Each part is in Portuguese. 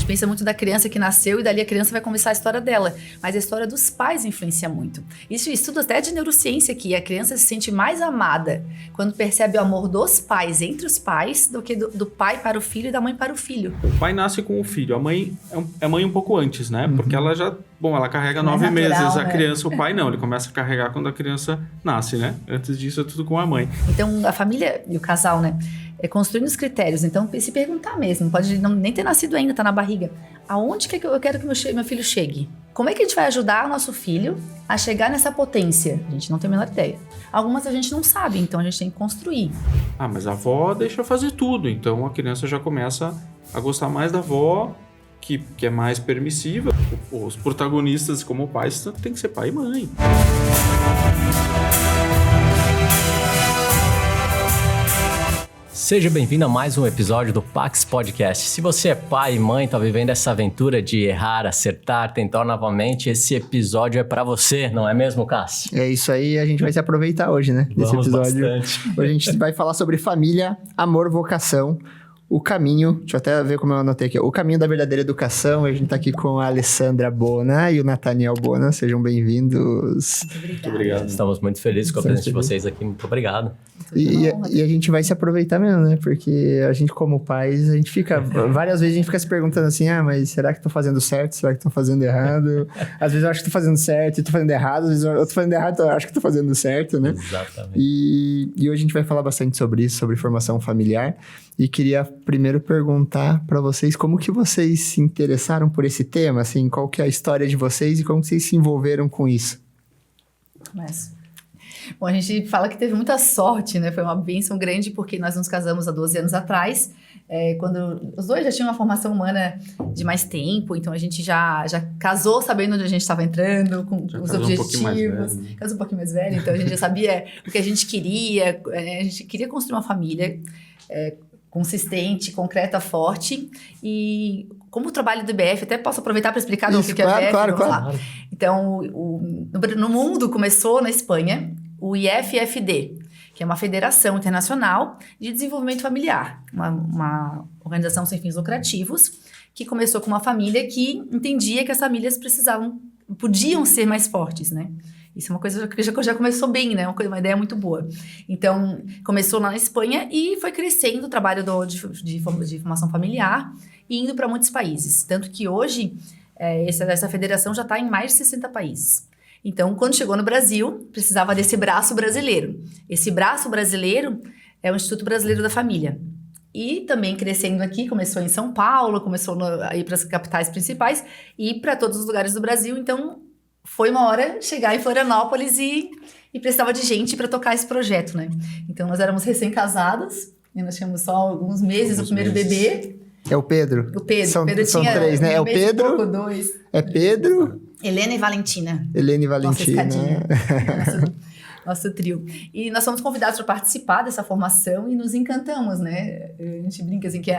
pensa muito da criança que nasceu e dali a criança vai começar a história dela. Mas a história dos pais influencia muito. Isso estudo até de neurociência aqui. A criança se sente mais amada quando percebe o amor dos pais entre os pais do que do pai para o filho e da mãe para o filho. O pai nasce com o filho. A mãe é mãe um pouco antes, né? Porque ela já... Bom, ela carrega 9 meses a criança, o pai não. Ele começa a carregar quando a criança nasce, né? Antes disso é tudo com a mãe. Então, a família e o casal, né? Construindo os critérios. Então, se perguntar mesmo. Pode nem ter nascido ainda, tá na barriga. Aonde que eu quero que meu filho chegue? Como é que a gente vai ajudar o nosso filho a chegar nessa potência? A gente não tem a menor ideia. Algumas a gente não sabe, então a gente tem que construir. Ah, mas a avó deixa fazer tudo. Então, a criança já começa a gostar mais da avó, que é mais permissiva. Os protagonistas como pais tem que ser pai e mãe. Seja bem-vindo a mais um episódio do Pax Podcast. Se você é pai e mãe, tá vivendo essa aventura de errar, acertar, tentar novamente, esse episódio é pra você, não é mesmo, Cássio? É isso aí, a gente vai se aproveitar hoje, né? Desse episódio. Bastante. Hoje a gente vai falar sobre família, amor, vocação. O caminho, deixa eu até ver como eu anotei aqui, o caminho da verdadeira educação. A gente tá aqui com a Alessandra Bona e o Nathaniel Bona, sejam bem-vindos. Muito obrigado. Estamos muito felizes com a presença de vocês aqui, muito obrigado. E a gente vai se aproveitar mesmo, né? Porque a gente, como pais, a gente fica... Várias vezes a gente fica se perguntando assim, mas será que tô fazendo certo? Será que tô fazendo errado? Às vezes eu acho que tô fazendo certo e tô fazendo errado. Às vezes eu tô fazendo errado, eu acho que tô fazendo certo, né? Exatamente. E hoje a gente vai falar bastante sobre isso, sobre formação familiar. E queria primeiro perguntar para vocês como que vocês se interessaram por esse tema, assim, qual que é a história de vocês e como que vocês se envolveram com isso? Bom, a gente fala que teve muita sorte, né? Foi uma bênção grande porque nós nos casamos há 12 anos atrás, quando os dois já tinham uma formação humana de mais tempo, então a gente já casou sabendo onde a gente estava entrando, com os objetivos. Casou um pouquinho mais velho, então a gente já sabia o que a gente queria, a gente queria construir uma família consistente, concreta, forte. E como o trabalho do IBF, até posso aproveitar para explicar o que é o IBF. Claro. Então, no mundo começou na Espanha o IFFD, que é uma federação internacional de desenvolvimento familiar, uma organização sem fins lucrativos, que começou com uma família que entendia que as famílias podiam ser mais fortes, né? Isso é uma coisa que já começou bem, né? Uma ideia muito boa. Então, começou lá na Espanha e foi crescendo o trabalho de formação familiar e indo para muitos países. Tanto que hoje, essa federação já está em mais de 60 países. Então, quando chegou no Brasil, precisava desse braço brasileiro. Esse braço brasileiro é o Instituto Brasileiro da Família. E também crescendo aqui, começou em São Paulo, começou a ir para as capitais principais e para todos os lugares do Brasil. Então, foi uma hora chegar em Florianópolis e precisava de gente para tocar esse projeto, né? Então, nós éramos recém-casados, e nós tínhamos só alguns meses, o primeiro bebê. É o Pedro? O Pedro. São tinha 3, né? É o Pedro? Pouco, 2. É Pedro? Helena e Valentina. Nosso trio. E nós fomos convidados para participar dessa formação e nos encantamos, né? A gente brinca assim que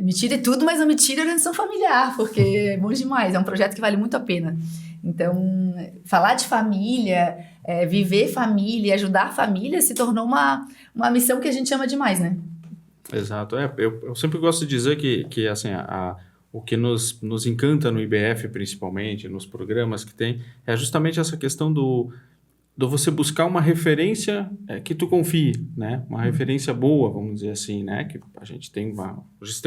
me tira tudo, mas não me tira a organização familiar, porque é bom demais, é um projeto que vale muito a pena. Então, falar de família, viver família, ajudar a família se tornou uma missão que a gente ama demais, né? Exato. Eu sempre gosto de dizer que assim, o que nos encanta no IBF, principalmente, nos programas que tem, é justamente essa questão do você buscar uma referência que tu confie, né? Uma referência boa, vamos dizer assim, né? Que a gente tem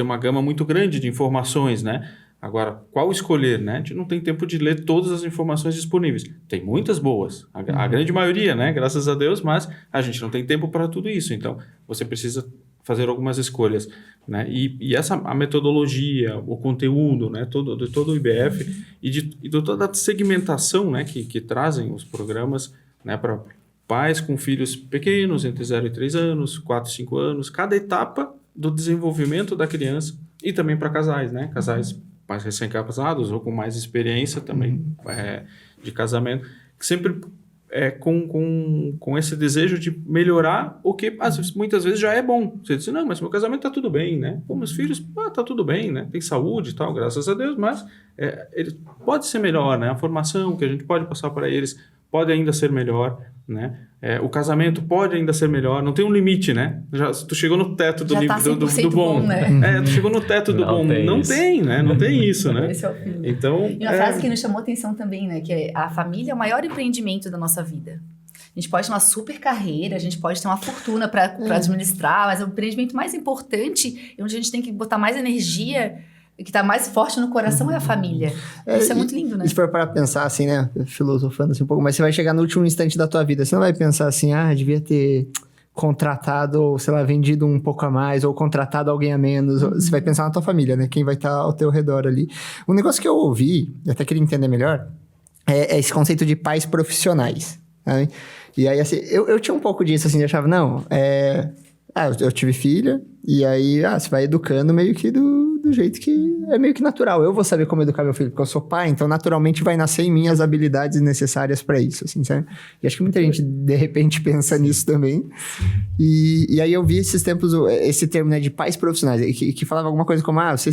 uma gama muito grande de informações, né? Agora, qual escolher, né? A gente não tem tempo de ler todas as informações disponíveis. Tem muitas boas, a grande maioria, né? Graças a Deus, mas a gente não tem tempo para tudo isso. Então, você precisa fazer algumas escolhas, né? E a metodologia, o conteúdo, né? Todo o IBF e de toda a segmentação, né? Que trazem os programas, né? Para pais com filhos pequenos, entre 0 e 3 anos, 4 e 5 anos, cada etapa do desenvolvimento da criança e também para casais, né? Casais mais recém-casados ou com mais experiência também de casamento, que sempre com esse desejo de melhorar o que muitas vezes já é bom. Você diz, não, mas meu casamento tá tudo bem, né? Pô, meus filhos, tá tudo bem, né? Tem saúde e tal, graças a Deus, mas ele pode ser melhor, né? A formação que a gente pode passar para eles pode ainda ser melhor, né? O casamento pode ainda ser melhor, não tem um limite, né? Tu chegou no teto do, tá do bom. Né? Tu chegou no teto do bom. Não tem, né? Não tem isso, né? Esse é o fim. Então, e uma frase que nos chamou atenção também, né? Que a família é o maior empreendimento da nossa vida. A gente pode ter uma super carreira, a gente pode ter uma fortuna para administrar, mas o empreendimento mais importante, onde a gente tem que botar mais energia, que está mais forte no coração, é a família. Isso é muito lindo, né? Se for para pensar assim, né? Filosofando assim um pouco, mas você vai chegar no último instante da tua vida, você não vai pensar assim, devia ter contratado, ou sei lá, vendido um pouco a mais, ou contratado alguém a menos. Você vai pensar na tua família, né? Quem vai estar ao teu redor ali. Um negócio que eu ouvi, eu até queria entender melhor, é esse conceito de pais profissionais, né? E aí, assim, eu tinha um pouco disso, assim, eu achava, não, eu tive filha, e aí, você vai educando meio que do jeito que é meio que natural. Eu vou saber como educar meu filho, porque eu sou pai, então naturalmente vai nascer em mim as habilidades necessárias para isso, assim, sabe? E acho que muita gente, de repente, pensa nisso também. E aí eu vi esses tempos, esse termo, né, de pais profissionais, que falava alguma coisa como, você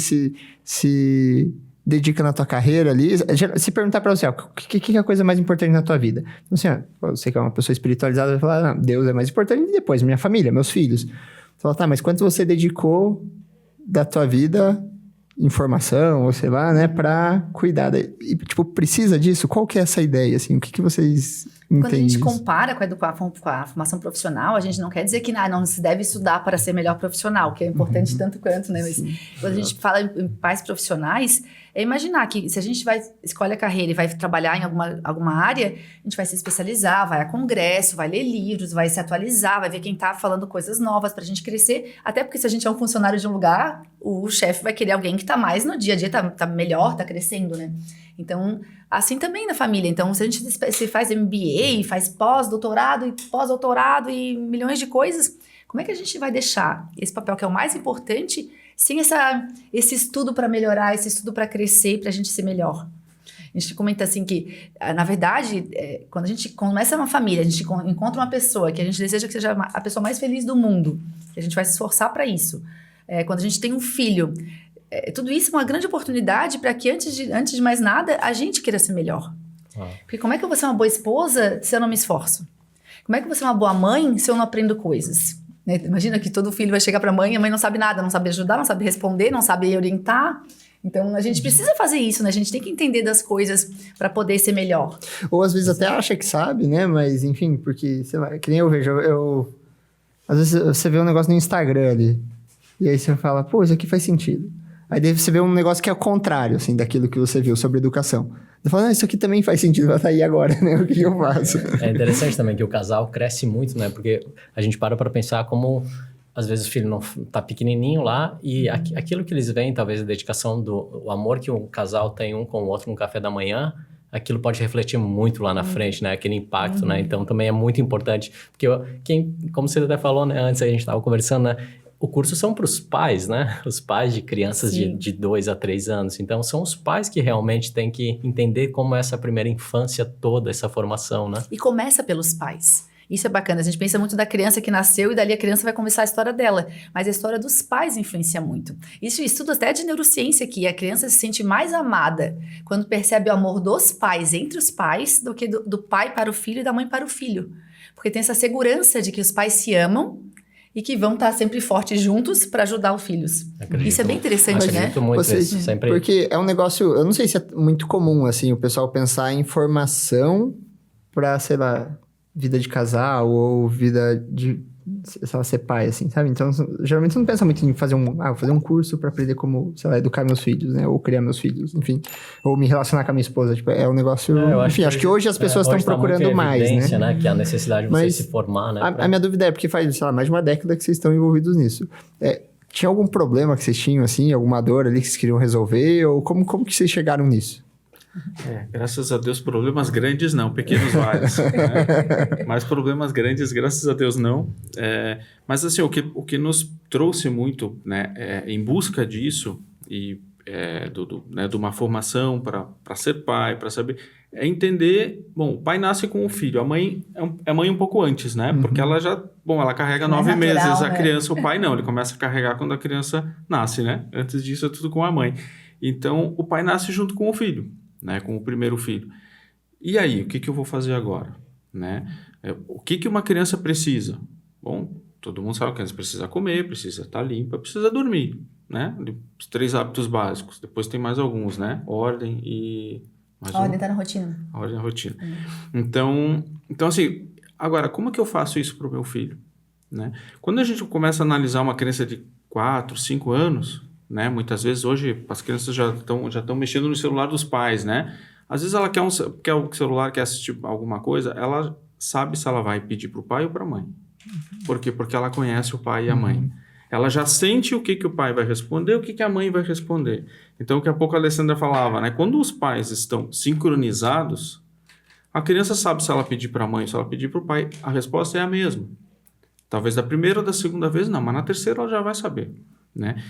se dedica na tua carreira ali. Se perguntar pra você, o que é a coisa mais importante na tua vida? Então, assim, você que é uma pessoa espiritualizada, vai falar, não, Deus é mais importante, e depois minha família, meus filhos. Você fala, tá, mas quanto você dedicou da tua vida em formação, ou sei lá, né, pra cuidar? E, tipo, precisa disso? Qual que é essa ideia, assim? O que vocês entendem? Quando a gente compara com a formação profissional, a gente não quer dizer que não se deve estudar para ser melhor profissional, que é importante tanto quanto, né? Mas quando a gente fala em pais profissionais, é imaginar que se a gente escolhe a carreira e vai trabalhar em alguma área, a gente vai se especializar, vai a congresso, vai ler livros, vai se atualizar, vai ver quem tá falando coisas novas pra gente crescer, até porque se a gente é um funcionário de um lugar, o chefe vai querer alguém que tá mais no dia a dia, tá melhor, tá crescendo, né? Então, assim também na família. Então, se a gente se faz MBA, faz pós-doutorado e pós-doutorado e milhões de coisas, como é que a gente vai deixar esse papel que é o mais importante sem esse estudo para melhorar, esse estudo para crescer, para a gente ser melhor? A gente comenta assim que, na verdade, quando a gente começa uma família, a gente encontra uma pessoa que a gente deseja que seja a pessoa mais feliz do mundo, que a gente vai se esforçar para isso. Quando a gente tem um filho, tudo isso é uma grande oportunidade para que, antes de mais nada, a gente queira ser melhor. Porque como é que eu vou ser uma boa esposa se eu não me esforço? Como é que eu vou ser uma boa mãe se eu não aprendo coisas? Imagina que todo filho vai chegar para a mãe não sabe nada, não sabe ajudar, não sabe responder, não sabe orientar. Então, a gente precisa fazer isso, né? A gente tem que entender das coisas para poder ser melhor. Ou às vezes até acha que sabe, né? Mas, enfim, porque, sei lá, que nem eu vejo, às vezes você vê um negócio no Instagram ali, e aí você fala, pô, isso aqui faz sentido. Aí daí você vê um negócio que é o contrário, assim, daquilo que você viu sobre educação. Você fala, isso aqui também faz sentido, vai estar aí agora, né? O que eu faço? É interessante também que o casal cresce muito, né? Porque a gente para pensar como, às vezes, o filho não tá pequenininho lá e aquilo que eles veem, talvez a dedicação, o amor que um casal tem um com o outro no café da manhã, aquilo pode refletir muito lá na frente, né? Aquele impacto, né? Então, também é muito importante. Porque como você até falou, né? Antes a gente estava conversando, né? O curso são para os pais, né? Os pais de crianças de 2 a 3 anos. Então, são os pais que realmente têm que entender como é essa primeira infância toda, essa formação, né? E começa pelos pais. Isso é bacana. A gente pensa muito da criança que nasceu e dali a criança vai começar a história dela. Mas a história dos pais influencia muito. Isso estudo até de neurociência que a criança se sente mais amada quando percebe o amor dos pais entre os pais do que do pai para o filho e da mãe para o filho. Porque tem essa segurança de que os pais se amam e que vão estar sempre fortes juntos para ajudar os filhos. Isso é bem interessante, né? Muito isso, sempre. Porque é um negócio, eu não sei se é muito comum, assim, o pessoal pensar em formação para, sei lá, vida de casal ou vida de, sei lá, ser pai, assim, sabe? Então, geralmente você não pensa muito em fazer um curso para aprender como, sei lá, educar meus filhos, né? Ou criar meus filhos, enfim. Ou me relacionar com a minha esposa. Tipo, é um negócio... enfim, acho que hoje as pessoas estão procurando mais, né? Que é a necessidade de você se formar, né? A minha dúvida é, porque faz, sei lá, mais de uma década que vocês estão envolvidos nisso. Tinha algum problema que vocês tinham, assim? Alguma dor ali que vocês queriam resolver? Ou como que vocês chegaram nisso? Graças a Deus, problemas grandes não, pequenos vários. Né? Mas problemas grandes, graças a Deus, não. Mas assim, o que nos trouxe muito, né, em busca disso, e de uma formação para ser pai, para saber, é entender, bom, o pai nasce com o filho, a mãe é mãe um pouco antes, né? Porque ela ela carrega 9 meses a criança, o pai não, ele começa a carregar quando a criança nasce, né? Antes disso é tudo com a mãe. Então, o pai nasce junto com o filho, né, com o primeiro filho. E aí, o que eu vou fazer agora? Né? O que uma criança precisa? Bom, todo mundo sabe que a criança precisa comer, precisa estar limpa, precisa dormir, né? Os 3 hábitos básicos. Depois tem mais alguns, né? Ordem e... A ordem está na rotina. A ordem na rotina. Então, assim, agora, como que eu faço isso para o meu filho? Né? Quando a gente começa a analisar uma criança de 4, 5 anos, né? Muitas vezes hoje as crianças já estão mexendo no celular dos pais, né? Às vezes ela quer o celular, quer assistir alguma coisa, ela sabe se ela vai pedir para o pai ou para a mãe. Por quê? Porque ela conhece o pai e a mãe. Ela já sente o que o pai vai responder, o que a mãe vai responder. Então, daqui a pouco a Alessandra falava, né? Quando os pais estão sincronizados, a criança sabe se ela pedir para a mãe ou se ela pedir para o pai, a resposta é a mesma. Talvez da primeira ou da segunda vez não, mas na terceira ela já vai saber, né?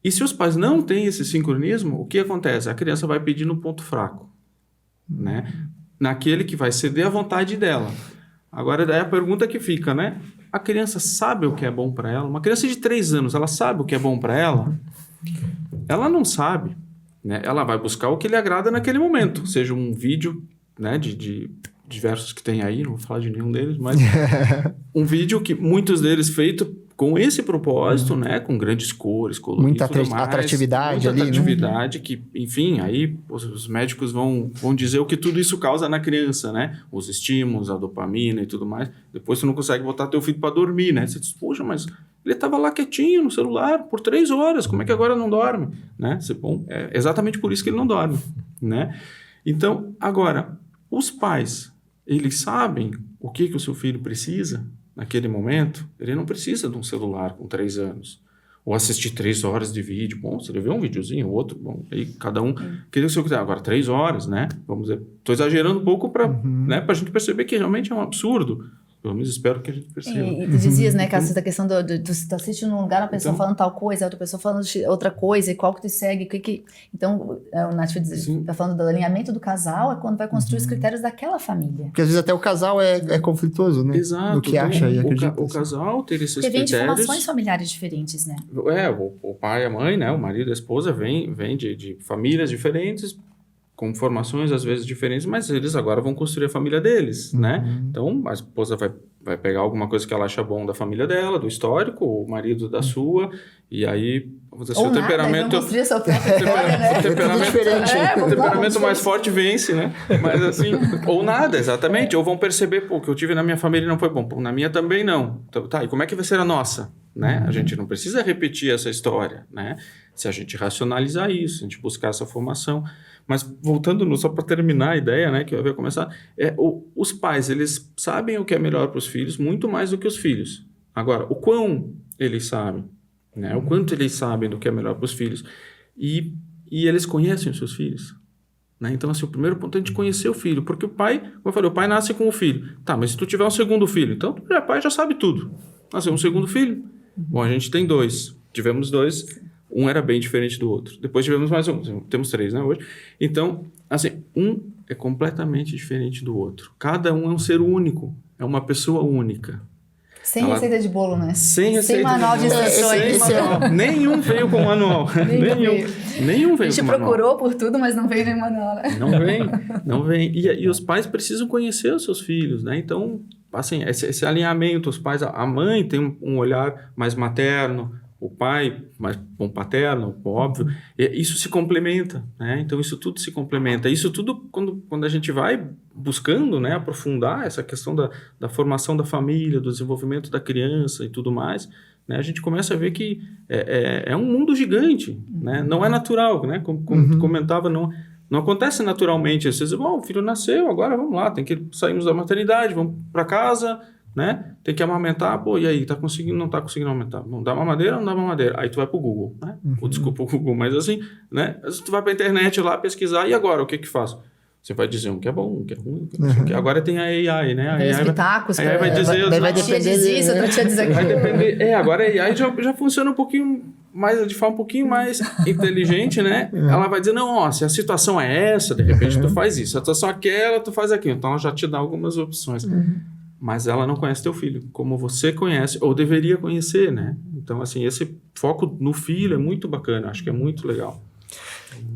E se os pais não têm esse sincronismo, o que acontece? A criança vai pedir no ponto fraco, né? Naquele que vai ceder à vontade dela. Agora, daí a pergunta que fica, né? A criança sabe o que é bom para ela? Uma criança de 3 anos, ela sabe o que é bom para ela? Ela não sabe, né? Ela vai buscar o que lhe agrada naquele momento, seja um vídeo, né, de diversos que tem aí, não vou falar de nenhum deles, mas um vídeo que muitos deles feito com esse propósito, né, com grandes cores, coloridos, muita atratividade ali, atratividade, né? Que, enfim, aí os médicos vão dizer o que tudo isso causa na criança, né? Os estímulos, a dopamina e tudo mais. Depois você não consegue botar teu filho para dormir, né? Você diz, poxa, mas ele estava lá quietinho no celular por 3 horas, como é que agora não dorme? Né? Bom, é exatamente por isso que ele não dorme, né? Então, agora, os pais, eles sabem o que o seu filho precisa naquele momento. Ele não precisa de um celular com 3 anos. Ou assistir 3 horas de vídeo. Bom, se ele vê um videozinho, outro, bom, aí cada um... Queria que o seu quiser. Agora, 3 horas, né? Vamos dizer, estou exagerando um pouco para né, a gente perceber que realmente é um absurdo. Pelo menos espero que a gente perceba. E tu dizias, né, Cássio, da questão tu assiste num lugar, uma pessoa falando tal coisa, outra pessoa falando outra coisa, e qual que tu segue, Então, o Nath tá falando do alinhamento do casal, é quando vai construir os critérios daquela família. Porque às vezes até o casal é conflituoso, né? Exato. No que acha e acredita. O casal ter esses porque critérios... Porque vem de formações familiares diferentes, né? O pai e a mãe, né, o marido e a esposa vêm de famílias diferentes, com formações às vezes diferentes, mas eles agora vão construir a família deles, né? Então, a esposa vai pegar alguma coisa que ela acha bom da família dela, do histórico, o marido da sua, e aí, vamos dizer, o temperamento... O temperamento mais forte vence, né? Mas assim, ou nada, exatamente. Ou vão perceber, pô, o que eu tive na minha família não foi bom, pô, na minha também não. Então, tá, e como é que vai ser a nossa? Né? A gente não precisa repetir essa história, né? Se a gente racionalizar isso, se a gente buscar essa formação. Mas voltando, só para terminar a ideia, né, que eu ia começar, os pais, eles sabem o que é melhor para os filhos muito mais do que os filhos. Agora, o quão eles sabem, né? O quanto eles sabem do que é melhor para os filhos. E eles conhecem os seus filhos. Né? Então, assim, o primeiro ponto é a gente conhecer o filho. Porque o pai, como eu falei, o pai nasce com o filho. Tá, mas se tu tiver um segundo filho, então o pai já sabe tudo. Nasceu um segundo filho. Bom, a gente tem 2. Tivemos 2. Um era bem diferente do outro. Depois tivemos mais um. Temos 3, né, hoje? Então, assim, um é completamente diferente do outro. Cada um é um ser único. É uma pessoa única. Sem receita de bolo, né? Sem manual de instruções. Nenhum veio com manual. Nenhum veio com manual. A gente procurou por tudo, mas não veio nem manual. Né? Não vem. E os pais precisam conhecer os seus filhos, né? Então, assim, esse alinhamento, os pais... A mãe tem um olhar mais materno, o pai mais paterno, óbvio. Isso se complementa, né? Então, isso tudo se complementa. Isso tudo, quando a gente vai buscando, né, aprofundar essa questão da formação da família, do desenvolvimento da criança e tudo mais, né, a gente começa a ver que é um mundo gigante, né? Não é natural, né? Como tu comentava, não acontece naturalmente. Às vezes, bom, o filho nasceu, agora vamos lá, saímos da maternidade, vamos para casa... Né? Tem que amamentar, pô, e aí, não tá conseguindo amamentar? Não dá mamadeira ou não dá mamadeira? Aí tu vai pro Google, né? Desculpa o Google, mas assim, né? Tu vai pra internet lá pesquisar, e agora, o que faso? Você vai dizer um que é bom, um que é ruim, que agora tem a AI, né? A AI vai dizer... Vai depender disso, outra tia diz aquilo. Vai depender, agora a AI já funciona um pouquinho mais, de forma um pouquinho mais inteligente, né? Ela vai dizer, não, ó, se a situação é essa, de repente tu faz isso. Se a situação é aquela, tu faz aquilo. Então ela já te dá algumas opções. Mas ela não conhece teu filho, como você conhece, ou deveria conhecer, né? Então, assim, esse foco no filho é muito bacana, acho que é muito legal.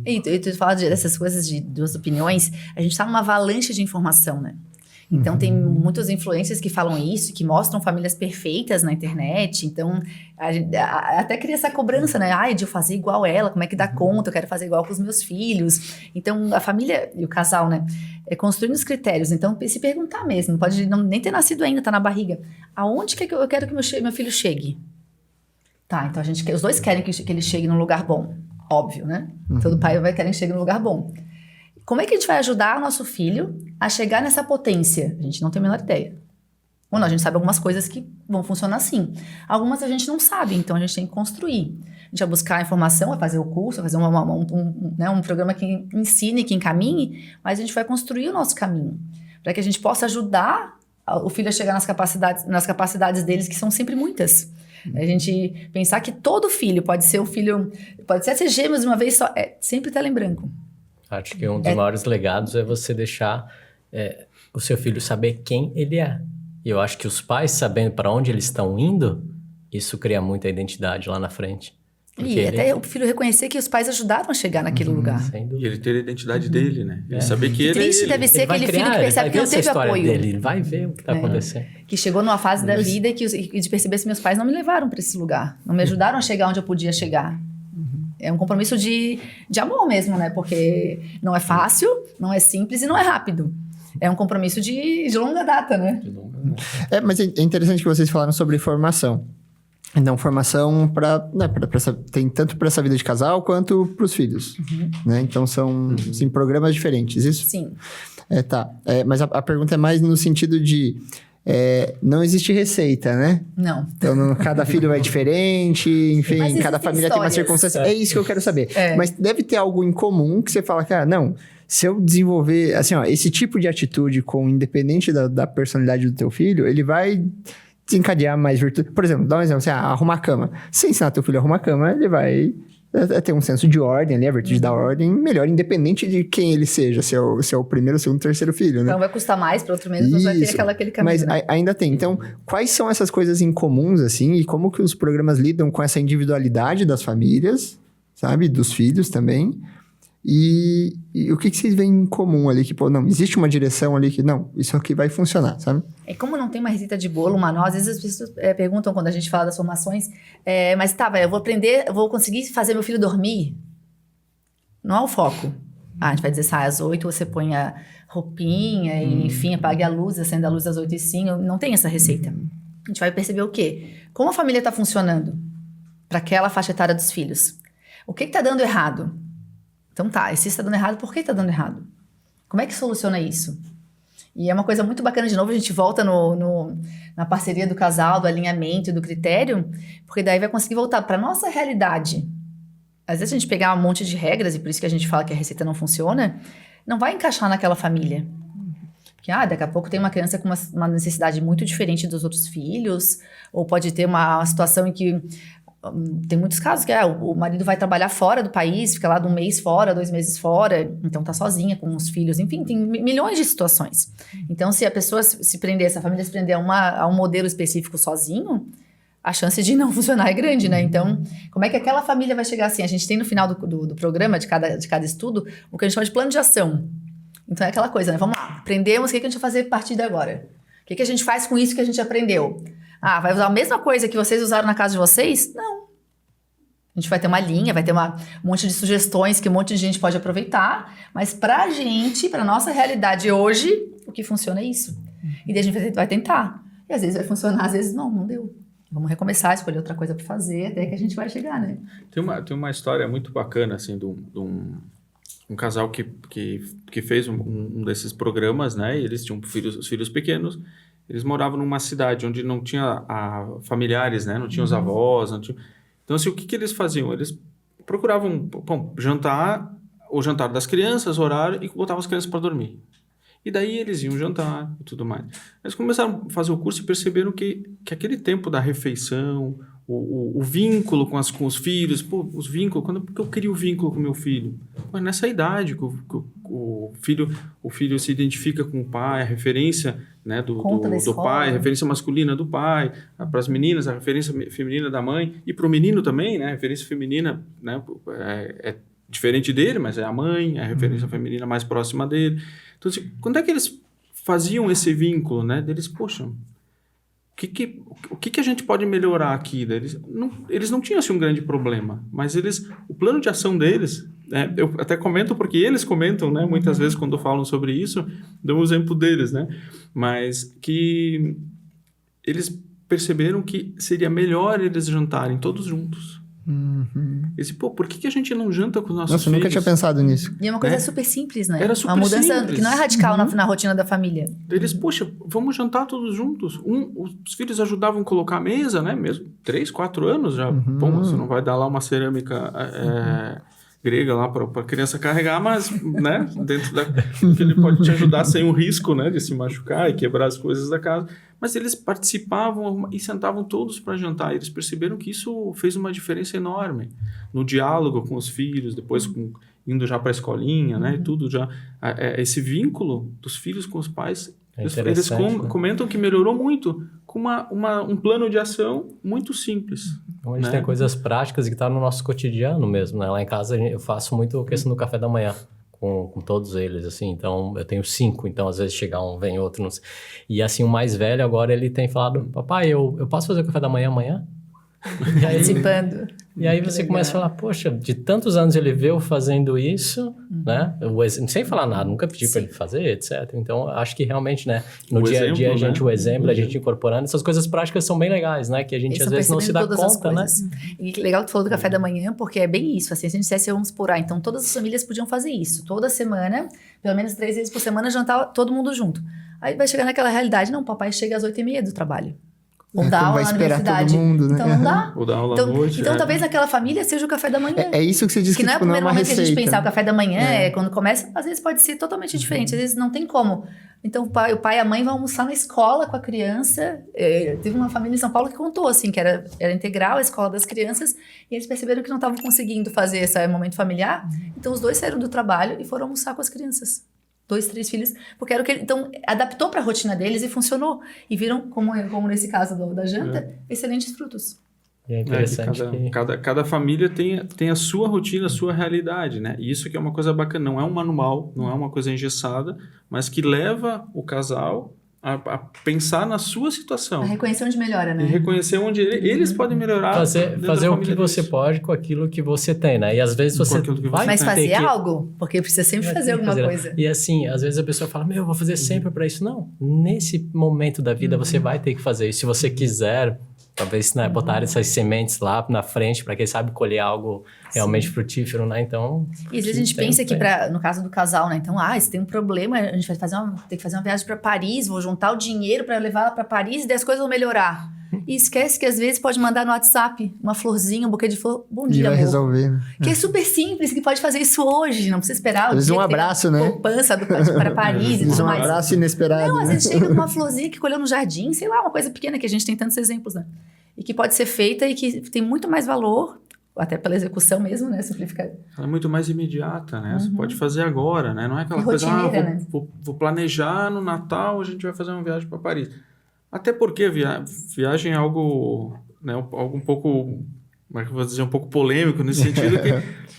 E tu fala dessas coisas de duas opiniões, a gente tá numa avalanche de informação, né? Então, tem muitos influencers que falam isso, que mostram famílias perfeitas na internet. Então, até cria essa cobrança, né? Ai, de eu fazer igual ela, como é que dá conta? Eu quero fazer igual com os meus filhos. Então, a família e o casal, né? É construindo os critérios. Então, se perguntar mesmo, pode nem ter nascido ainda, tá na barriga. Aonde que eu quero que meu filho chegue? Tá, então os dois querem que ele chegue num lugar bom. Óbvio, né? Todo pai vai querer que chegue num lugar bom. Como é que a gente vai ajudar o nosso filho a chegar nessa potência? A gente não tem a menor ideia. Ou não, a gente sabe algumas coisas que vão funcionar assim. Algumas a gente não sabe, então a gente tem que construir. A gente vai buscar informação, vai fazer o curso, vai fazer um programa que ensine, que encaminhe, mas a gente vai construir o nosso caminho. Para que a gente possa ajudar o filho a chegar nas capacidades deles, que são sempre muitas. A gente pensar que todo filho pode ser pode ser gêmeos de uma vez só, sempre tela em branco. Acho que um dos maiores legados é você deixar o seu filho saber quem ele é. E eu acho que os pais sabendo para onde eles estão indo, isso cria muita identidade lá na frente. E até o filho reconhecer que os pais ajudaram a chegar naquele lugar. E ele ter a identidade dele, né? Ele saber que ele é triste ele. deve ser aquele filho que percebe que não teve apoio. Ele vai ver o que está acontecendo. Que chegou numa fase da vida e de perceber se meus pais não me levaram para esse lugar. Não me ajudaram a chegar onde eu podia chegar. É um compromisso de amor mesmo, né? Porque não é fácil, não é simples e não é rápido. É um compromisso de longa data, né? Mas é interessante que vocês falaram sobre formação. Então, formação tem tanto para essa vida de casal quanto para os filhos. Né? Então, são programas diferentes, isso? Sim. Tá. Mas a pergunta é mais no sentido de... não existe receita, né? Não. Então, cada filho é diferente, enfim, cada família tem uma circunstância. É isso que eu quero saber. Mas deve ter algo em comum que você fala, cara, não, se eu desenvolver, assim, ó, esse tipo de atitude independente da personalidade do teu filho, ele vai desencadear mais virtude. Por exemplo, dá um exemplo, assim, arrumar a cama. Se ensinar teu filho a arrumar a cama, ele vai ter um senso de ordem ali, a virtude da ordem melhor, independente de quem ele seja, se é o primeiro, segundo, terceiro filho, né? Então vai custar mais, para outro menos, mas vai ter aquele caminho. Mas né? Ainda tem. Então, quais são essas coisas incomuns, assim, e como que os programas lidam com essa individualidade das famílias, sabe? Dos filhos também. E o que vocês veem em comum ali? Que, não, existe uma direção ali que, não, isso aqui vai funcionar, sabe? Como não tem uma receita de bolo, manual, às vezes as pessoas perguntam quando a gente fala das formações, mas eu vou aprender, eu vou conseguir fazer meu filho dormir? Não é o foco. A gente vai dizer, às 8 você põe a roupinha e, enfim, apague a luz, acenda a luz às 8h05. Não tem essa receita. A gente vai perceber o quê? Como a família está funcionando para aquela faixa etária dos filhos? O que está dando errado? Então se está dando errado, por que está dando errado? Como é que soluciona isso? E é uma coisa muito bacana, de novo, a gente volta na parceria do casal, do alinhamento e do critério, porque daí vai conseguir voltar para a nossa realidade. Às vezes a gente pegar um monte de regras, e por isso que a gente fala que a receita não funciona, não vai encaixar naquela família. Porque, daqui a pouco tem uma criança com uma necessidade muito diferente dos outros filhos, ou pode ter uma situação em que tem muitos casos que o marido vai trabalhar fora do país, fica lá de 1 mês fora, 2 meses fora, então tá sozinha com os filhos, enfim, tem milhões de situações. Então, se a pessoa se a família se prender a um modelo específico sozinho, a chance de não funcionar é grande, né? Então, como é que aquela família vai chegar assim? A gente tem no final do programa, de cada estudo, o que a gente chama de plano de ação. Então, é aquela coisa, né? Vamos lá, aprendemos, o que a gente vai fazer a partir de agora? O que a gente faz com isso que a gente aprendeu? Vai usar a mesma coisa que vocês usaram na casa de vocês? Não. A gente vai ter uma linha, vai ter um monte de sugestões que um monte de gente pode aproveitar, mas pra gente, pra nossa realidade hoje, o que funciona é isso. E daí a gente vai tentar. E às vezes vai funcionar, às vezes não deu. Vamos recomeçar, escolher outra coisa pra fazer, até que a gente vai chegar, né? Tem uma história muito bacana, assim, de um casal que fez um desses programas, né? E eles tinham os filhos pequenos. Eles moravam numa cidade onde não tinha familiares, né? Não tinha os avós, não tinha... Então, assim, o que eles faziam? Eles procuravam jantar, o jantar das crianças, horário, e botavam as crianças para dormir. E daí eles iam jantar e tudo mais. Eles começaram a fazer o curso e perceberam que aquele tempo da refeição, o vínculo com os filhos, os vínculos, porque eu queria o vínculo com o meu filho? Mas nessa idade que o filho se identifica com o pai, a referência, né, do pai, a referência masculina do pai, para as meninas, a referência feminina da mãe, e para o menino também, né, a referência feminina, né, diferente dele, mas é a mãe, é a referência feminina mais próxima dele. Então, assim, quando é que eles faziam esse vínculo, né? Deles, poxa, o que a gente pode melhorar aqui? Eles não tinham assim, um grande problema, mas o plano de ação deles, eu até comento porque eles comentam, né? Muitas vezes quando falam sobre isso, dou um exemplo deles, né? Mas que eles perceberam que seria melhor eles jantarem todos juntos. Eles dizem, por que a gente não janta com os nossos filhos? Nossa, eu nunca tinha pensado nisso. E é uma coisa super simples, né? Era super uma mudança simples. que não é radical na rotina da família. Eles, poxa, vamos jantar todos juntos. Os filhos ajudavam a colocar a mesa, né? Mesmo 3, 4 anos já. Bom, você não vai dar lá uma cerâmica grega lá para a criança carregar, mas, né? Dentro que ele pode te ajudar sem o risco, né? De se machucar e quebrar as coisas da casa. Mas eles participavam e sentavam todos para jantar. Eles perceberam que isso fez uma diferença enorme no diálogo com os filhos, depois indo já para a escolinha, né? E tudo já. Esse vínculo dos filhos com os pais, eles comentam que melhorou muito com um plano de ação muito simples. Então, a gente tem coisas práticas que estão no nosso cotidiano mesmo, né? Lá em casa eu faço muito questão do café da manhã. Com todos eles, assim, então eu tenho 5, então às vezes chega um, vem outro, não sei. E assim, o mais velho agora, ele tem falado, papai, eu posso fazer o café da manhã amanhã? Participando. E aí você começa a falar, poxa, de tantos anos ele veio fazendo isso, né? Sem falar nada, nunca pedi para ele fazer, etc. Então, acho que realmente, né? No dia a dia, o exemplo, a gente incorporando, essas coisas práticas são bem legais, né? Que a gente às vezes não se dá conta, né? E legal que tu falou do café da manhã, porque é bem isso, assim, se a gente dissesse, vamos por aí, então todas as famílias podiam fazer isso, toda semana, pelo menos 3 vezes por semana, jantar todo mundo junto. Aí vai chegar naquela realidade, não, o papai chega às 8h30 do trabalho. Ou dá aula na universidade. Todo mundo, né? Então não dá. Ou dá aula à noite. Então talvez naquela família seja o café da manhã. É isso que você disse que não é o primeiro momento que a gente pensar o café da manhã, quando começa, às vezes pode ser totalmente diferente, às vezes não tem como. Então o pai e a mãe vão almoçar na escola com a criança. Teve uma família em São Paulo que contou assim, que era integral a escola das crianças, e eles perceberam que não estavam conseguindo fazer esse momento familiar, então os dois saíram do trabalho e foram almoçar com as crianças. 2, 3 filhos, porque era o que ele... Então, adaptou para a rotina deles e funcionou. E viram, como nesse caso da janta, excelentes frutos. E é interessante cada família tem a sua rotina, a sua realidade, né? E isso que é uma coisa bacana. Não é um manual, não é uma coisa engessada, mas que leva o casal a pensar na sua situação. A reconhecer onde melhora, né? E reconhecer onde eles podem melhorar. Fazer o que você pode com aquilo que você tem, né? E às vezes você vai Mas fazer algo, porque precisa sempre fazer alguma coisa. E assim, às vezes a pessoa fala, eu vou fazer sempre para isso. Não, nesse momento da vida você vai ter que fazer isso. Se você quiser, talvez, né, botar essas sementes lá na frente para quem sabe colher algo realmente frutífero, né? Então... E às vezes a gente pensa que, no caso do casal, né? Então, se tem um problema, a gente vai ter que fazer uma viagem para Paris, vou juntar o dinheiro para levar ela para Paris e daí as coisas vão melhorar. E esquece que às vezes pode mandar no WhatsApp uma florzinha, um buquê de flor, bom dia, amor. Vai resolver. Né? Que é super simples, que pode fazer isso hoje, não precisa esperar o dia um abraço, né? Poupança para Paris e tudo mais. Um abraço inesperado. Não, às vezes chega com uma florzinha que colheu no jardim, sei lá, uma coisa pequena, que a gente tem tantos exemplos, né? E que pode ser feita e que tem muito mais valor, até pela execução mesmo, né? Simplificar. Ela é muito mais imediata, né? Você pode fazer agora, né? Não é aquela coisa, né? vou planejar no Natal, a gente vai fazer uma viagem para Paris. Até porque viagem é algo, né, algo um pouco, como é que eu vou dizer, um pouco polêmico, nesse sentido que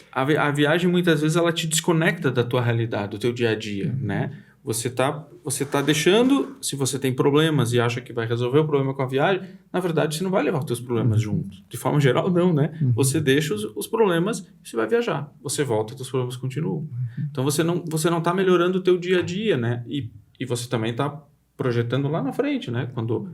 a viagem muitas vezes ela te desconecta da tua realidade, do teu dia a dia, né? Você tá deixando, se você tem problemas e acha que vai resolver o problema com a viagem, na verdade você não vai levar os teus problemas juntos. De forma geral, não, né? Você deixa os problemas e você vai viajar. Você volta e os problemas continuam. Então você não tá melhorando o teu dia a dia, né? E você também tá projetando lá na frente, né? Quando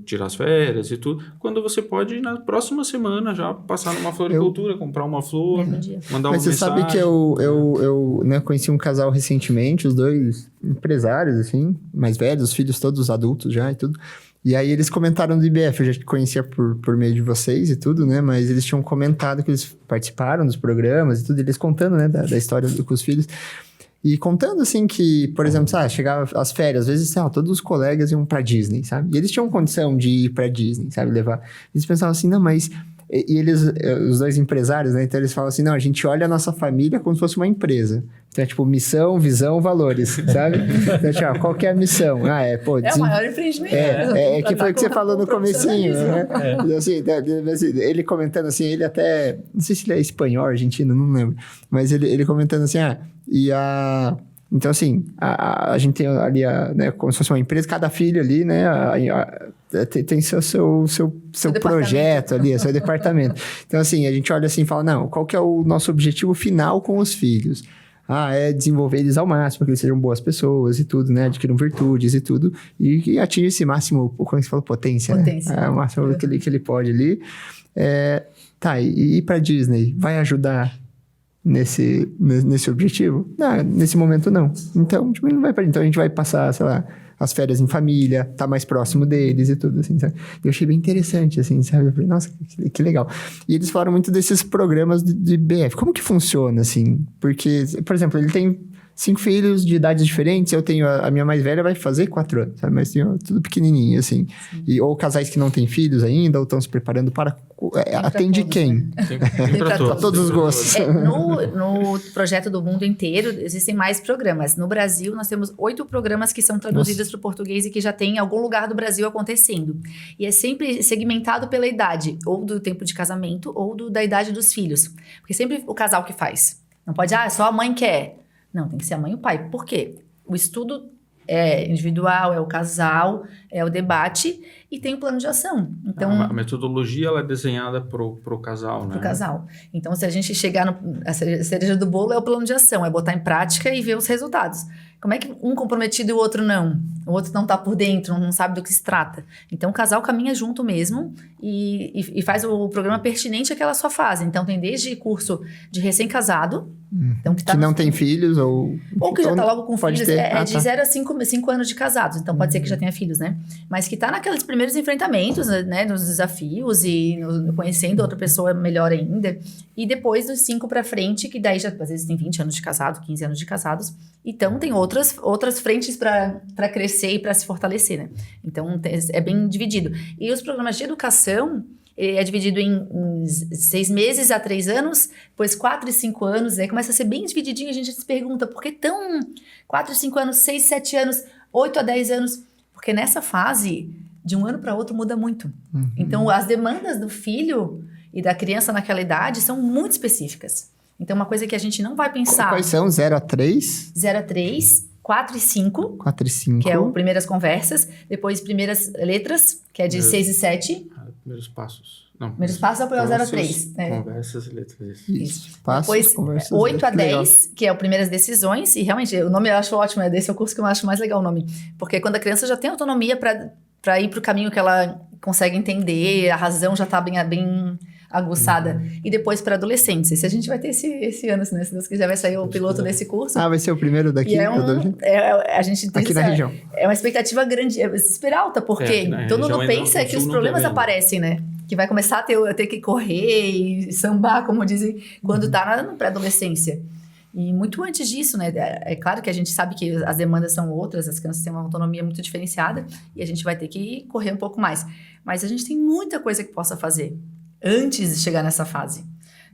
tirar as férias e tudo, quando você pode, na próxima semana, já passar numa floricultura, comprar uma flor, mandar uma mensagem. Mas você sabe que eu né, conheci um casal recentemente, os dois empresários, assim, mais velhos, os filhos todos adultos já e tudo. E aí eles comentaram do IBF, eu já conhecia por meio de vocês e tudo, né? Mas eles tinham comentado que eles participaram dos programas e tudo, e eles contando, né, da história com os filhos. E contando, assim, que, por exemplo, chegava as férias, às vezes, todos os colegas iam pra Disney, sabe? E eles tinham condição de ir pra Disney, sabe? Levar. Eles pensavam assim, não, mas E eles, os dois empresários, né? Então eles falam assim, não, a gente olha a nossa família como se fosse uma empresa. Então é tipo missão, visão, valores, sabe? Então, tipo, qual que é a missão? É o maior empreendimento. Que foi o que você falou no comecinho, né? Assim, ele comentando assim, ele até... Não sei se ele é espanhol, argentino, não lembro. Mas ele comentando assim, então, assim, a gente tem ali, né, como se fosse uma empresa, cada filho ali, né, tem seu projeto ali, seu departamento. Então, assim, a gente olha assim e fala, não, qual que é o nosso objetivo final com os filhos? É desenvolver eles ao máximo, que eles sejam boas pessoas e tudo, né, adquiram virtudes e tudo, e atingir esse máximo, como você falou, potência, né? O máximo que ele pode ali. E pra Disney, vai ajudar nesse objetivo? Não, nesse momento não. Então, tipo, não vai então a gente vai passar, sei lá, as férias em família, tá mais próximo deles e tudo, assim, sabe? Eu achei bem interessante, assim, sabe? Eu falei, nossa, que legal. E eles falaram muito desses programas de BF. Como que funciona, assim? Porque, por exemplo, ele tem 5 filhos de idades diferentes, eu tenho a minha mais velha vai fazer 4 anos, sabe? Mas tem tudo pequenininho, assim. Ou casais que não têm filhos ainda, ou estão se preparando para... atende todos, quem? Né? Tem para todos os gostos. No projeto do mundo inteiro, existem mais programas. No Brasil, nós temos 8 programas que são traduzidos para o português e que já tem em algum lugar do Brasil acontecendo. E é sempre segmentado pela idade, ou do tempo de casamento, ou da idade dos filhos. Porque sempre o casal que faz. Não pode, só a mãe quer. Não, tem que ser a mãe e o pai. Por quê? O estudo é individual, é o casal, é o debate e tem o plano de ação. Então, a metodologia ela é desenhada pro casal, né? Pro casal. Então, se a gente chegar a cereja do bolo é o plano de ação, é botar em prática e ver os resultados. Como é que um comprometido e o outro não? O outro não tá por dentro, não sabe do que se trata. Então, o casal caminha junto mesmo e faz o programa pertinente àquela sua fase. Então, tem desde curso de recém-casado, então, que não tem filhos ou que já tá logo com filhos. Ter, de 0 a 5 anos de casados. Então, pode ser que já tenha filhos, né? Mas que tá naqueles primeiros enfrentamentos, né? Nos desafios e conhecendo outra pessoa melhor ainda. E depois dos 5 pra frente, que daí já, às vezes, tem 20 anos de casado, 15 anos de casados. Então, tem outras frentes para crescer e para se fortalecer, né? Então, é bem dividido. E os programas de educação... é dividido em 6 meses a 3 anos, depois 4 e 5 anos, aí começa a ser bem divididinho, a gente se pergunta, por que tão 4 e 5 anos, 6, 7 anos, 8 a 10 anos? Porque nessa fase, de um ano para outro, muda muito. Então, as demandas do filho e da criança naquela idade são muito específicas. Então, uma coisa que a gente não vai pensar... Quais são? 0 a 3? 0 a 3... 4 e 5. 4 e 5. Que é o primeiras conversas. Depois, primeiras letras, que é de 6 e 7. Primeiros passos. Não. Primeiros passos é o 0 a 3. Conversas e letras. Isso. Passos, depois, conversas, 8 a 10, legal. Que é o primeiras decisões. E realmente, o nome eu acho ótimo. Desse é o curso que eu acho mais legal o nome. Porque quando a criança já tem autonomia para ir para o caminho que ela consegue entender, a razão já está bem aguçada. E depois para adolescentes. Esse a gente vai ter esse ano, né? Se Deus quiser, vai sair o piloto desse curso. Vai ser o primeiro daqui? A gente tem aqui na região. É uma expectativa grande, super alta, porque todo mundo pensa que os problemas aparecem, né? Que vai começar a ter que correr e sambar, como dizem, quando tá na pré-adolescência. E muito antes disso, né? É claro que a gente sabe que as demandas são outras, as crianças têm uma autonomia muito diferenciada e a gente vai ter que correr um pouco mais. Mas a gente tem muita coisa que possa fazer antes de chegar nessa fase.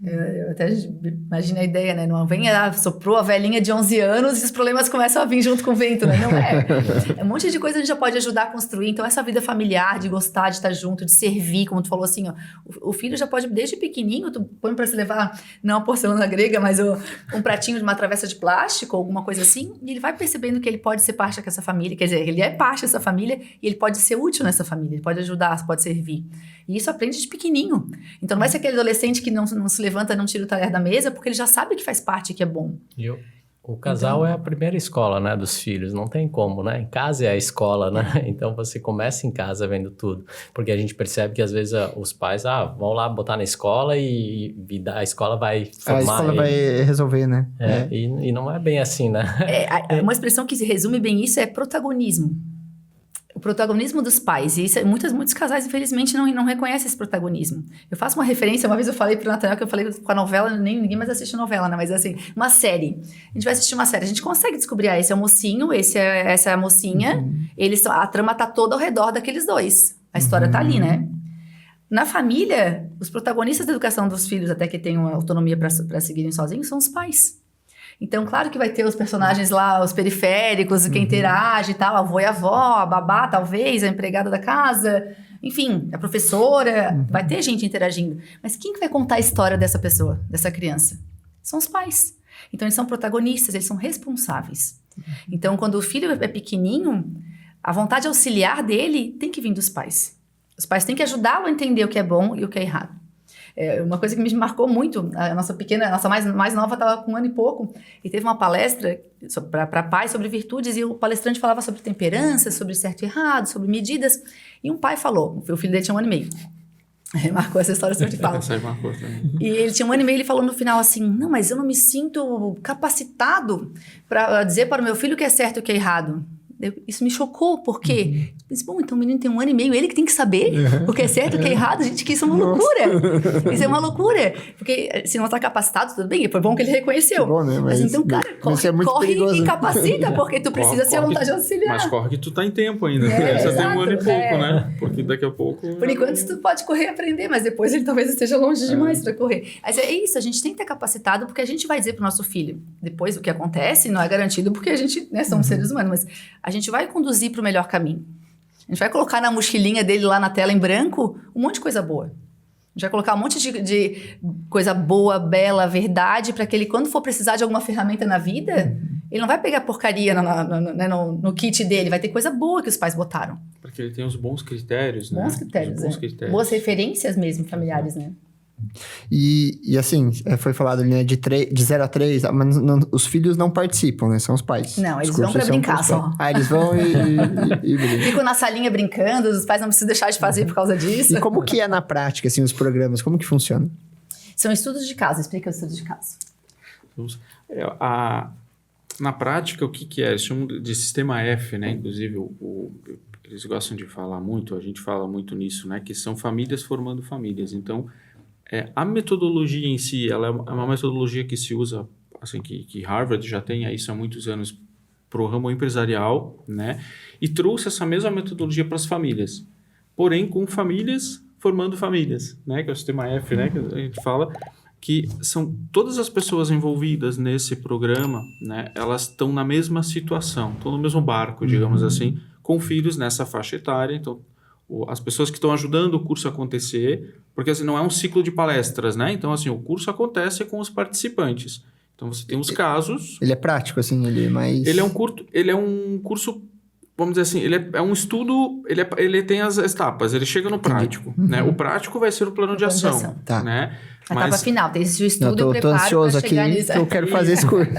Eu até imagino a ideia, né? Não vem, soprou a velhinha de 11 anos e os problemas começam a vir junto com o vento, né? Não é. É um monte de coisa que a gente já pode ajudar a construir. Então, essa vida familiar, de gostar de estar junto, de servir, como tu falou assim, ó, o filho já pode, desde pequenininho, tu põe para se levar, não a porcelana grega, mas um pratinho de uma travessa de plástico, alguma coisa assim, e ele vai percebendo que ele pode ser parte dessa família, quer dizer, ele é parte dessa família e ele pode ser útil nessa família, ele pode ajudar, pode servir. E isso aprende de pequenininho. Então, não vai ser aquele adolescente que não se levanta, não tira o talher da mesa, porque ele já sabe que faz parte, que é bom. O casal é a primeira escola, né, dos filhos, não tem como, né? Em casa é a escola, né? Então, você começa em casa vendo tudo. Porque a gente percebe que, às vezes, os pais, vão lá botar na escola e a escola vai formar. A escola vai resolver, né? E não é bem assim, né? Uma expressão que resume bem isso é protagonismo. O protagonismo dos pais. E isso, muitos casais, infelizmente, não reconhecem esse protagonismo. Eu faço uma referência, uma vez eu falei pro Nathaniel que eu falei com a novela, ninguém mais assiste novela, né? Mas assim, uma série. A gente vai assistir uma série, a gente consegue descobrir, esse é o mocinho, essa é a mocinha. A trama tá toda ao redor daqueles dois. A história tá ali, né? Na família, os protagonistas da educação dos filhos, até que tenham autonomia para seguirem sozinhos, são os pais. Então, claro que vai ter os personagens lá, os periféricos, quem interage e tal, a avó e a avó, a babá, talvez, a empregada da casa, enfim, a professora, vai ter gente interagindo. Mas quem que vai contar a história dessa pessoa, dessa criança? São os pais. Então, eles são protagonistas, eles são responsáveis. Então, quando o filho é pequenininho, a vontade auxiliar dele tem que vir dos pais. Os pais têm que ajudá-lo a entender o que é bom e o que é errado. Uma coisa que me marcou muito, a nossa mais nova estava com 1 ano e pouco, e teve uma palestra para pais sobre virtudes, e o palestrante falava sobre temperança, sobre certo e errado, sobre medidas, e um pai falou, o filho dele tinha 1 ano e meio, marcou essa história, sempre falo. E ele tinha 1 ano e meio, ele falou no final assim, não, mas eu não me sinto capacitado para dizer para o meu filho o que é certo e o que é errado. Isso me chocou, porque bom, então o menino tem 1 ano e meio, ele que tem que saber o que é certo e o que é errado, gente, que isso é uma loucura. Isso é uma loucura. Porque se não está capacitado, tudo bem, foi bom que ele reconheceu. Bom, né? Mas então, cara, corre perigoso, e capacita, porque tu precisa ser a vontade auxiliar. Mas corre que tu tá em tempo ainda. Você tem 1 ano e pouco, né? Porque daqui a pouco... Por enquanto, tu pode correr e aprender, mas depois ele talvez esteja longe demais para correr. Mas é isso, a gente tem que estar capacitado, porque a gente vai dizer pro nosso filho, depois o que acontece não é garantido, porque a gente, né, somos seres humanos, mas a gente vai conduzir para o melhor caminho. A gente vai colocar na mochilinha dele lá na tela em branco um monte de coisa boa. A gente vai colocar um monte de coisa boa, bela, verdade, para que ele, quando for precisar de alguma ferramenta na vida, ele não vai pegar porcaria no kit dele, vai ter coisa boa que os pais botaram. Para que ele tenha os bons critérios, né? Bons critérios, bons critérios. Boas referências mesmo, familiares, né? E assim, foi falado, né, de 0 a 3, mas os filhos não participam, né? São os pais. Não, eles vão pra brincar só. Eles vão e brincam. Ficam na salinha brincando, os pais não precisam deixar de fazer por causa disso. E como que é na prática, assim, os programas? Como que funciona? São estudos de caso, explica os estudos de caso. Na prática, o que é? Eles chamam de sistema F, né? Inclusive, eles gostam de falar muito, a gente fala muito nisso, né? Que são famílias formando famílias. Então, a metodologia em si, ela é uma metodologia que se usa, assim, que Harvard já tem isso há muitos anos para o ramo empresarial, né? E trouxe essa mesma metodologia para as famílias. Porém, com famílias formando famílias, né? Que é o sistema F, né? Que a gente fala que são todas as pessoas envolvidas nesse programa, né? Elas estão na mesma situação, estão no mesmo barco, digamos assim, com filhos nessa faixa etária. Então, as pessoas que estão ajudando o curso a acontecer, porque assim, não é um ciclo de palestras, né? Então, assim, o curso acontece com os participantes. Então, você tem os casos... Ele é prático, assim, ele é mais... Ele é um curso, vamos dizer assim, ele é um estudo, ele tem as etapas, ele chega no prático, né? O prático vai ser o plano de ação, tá. né? A etapa final, tem esse estudo e o preparo para chegar aqui, nisso. Eu quero fazer esse curso.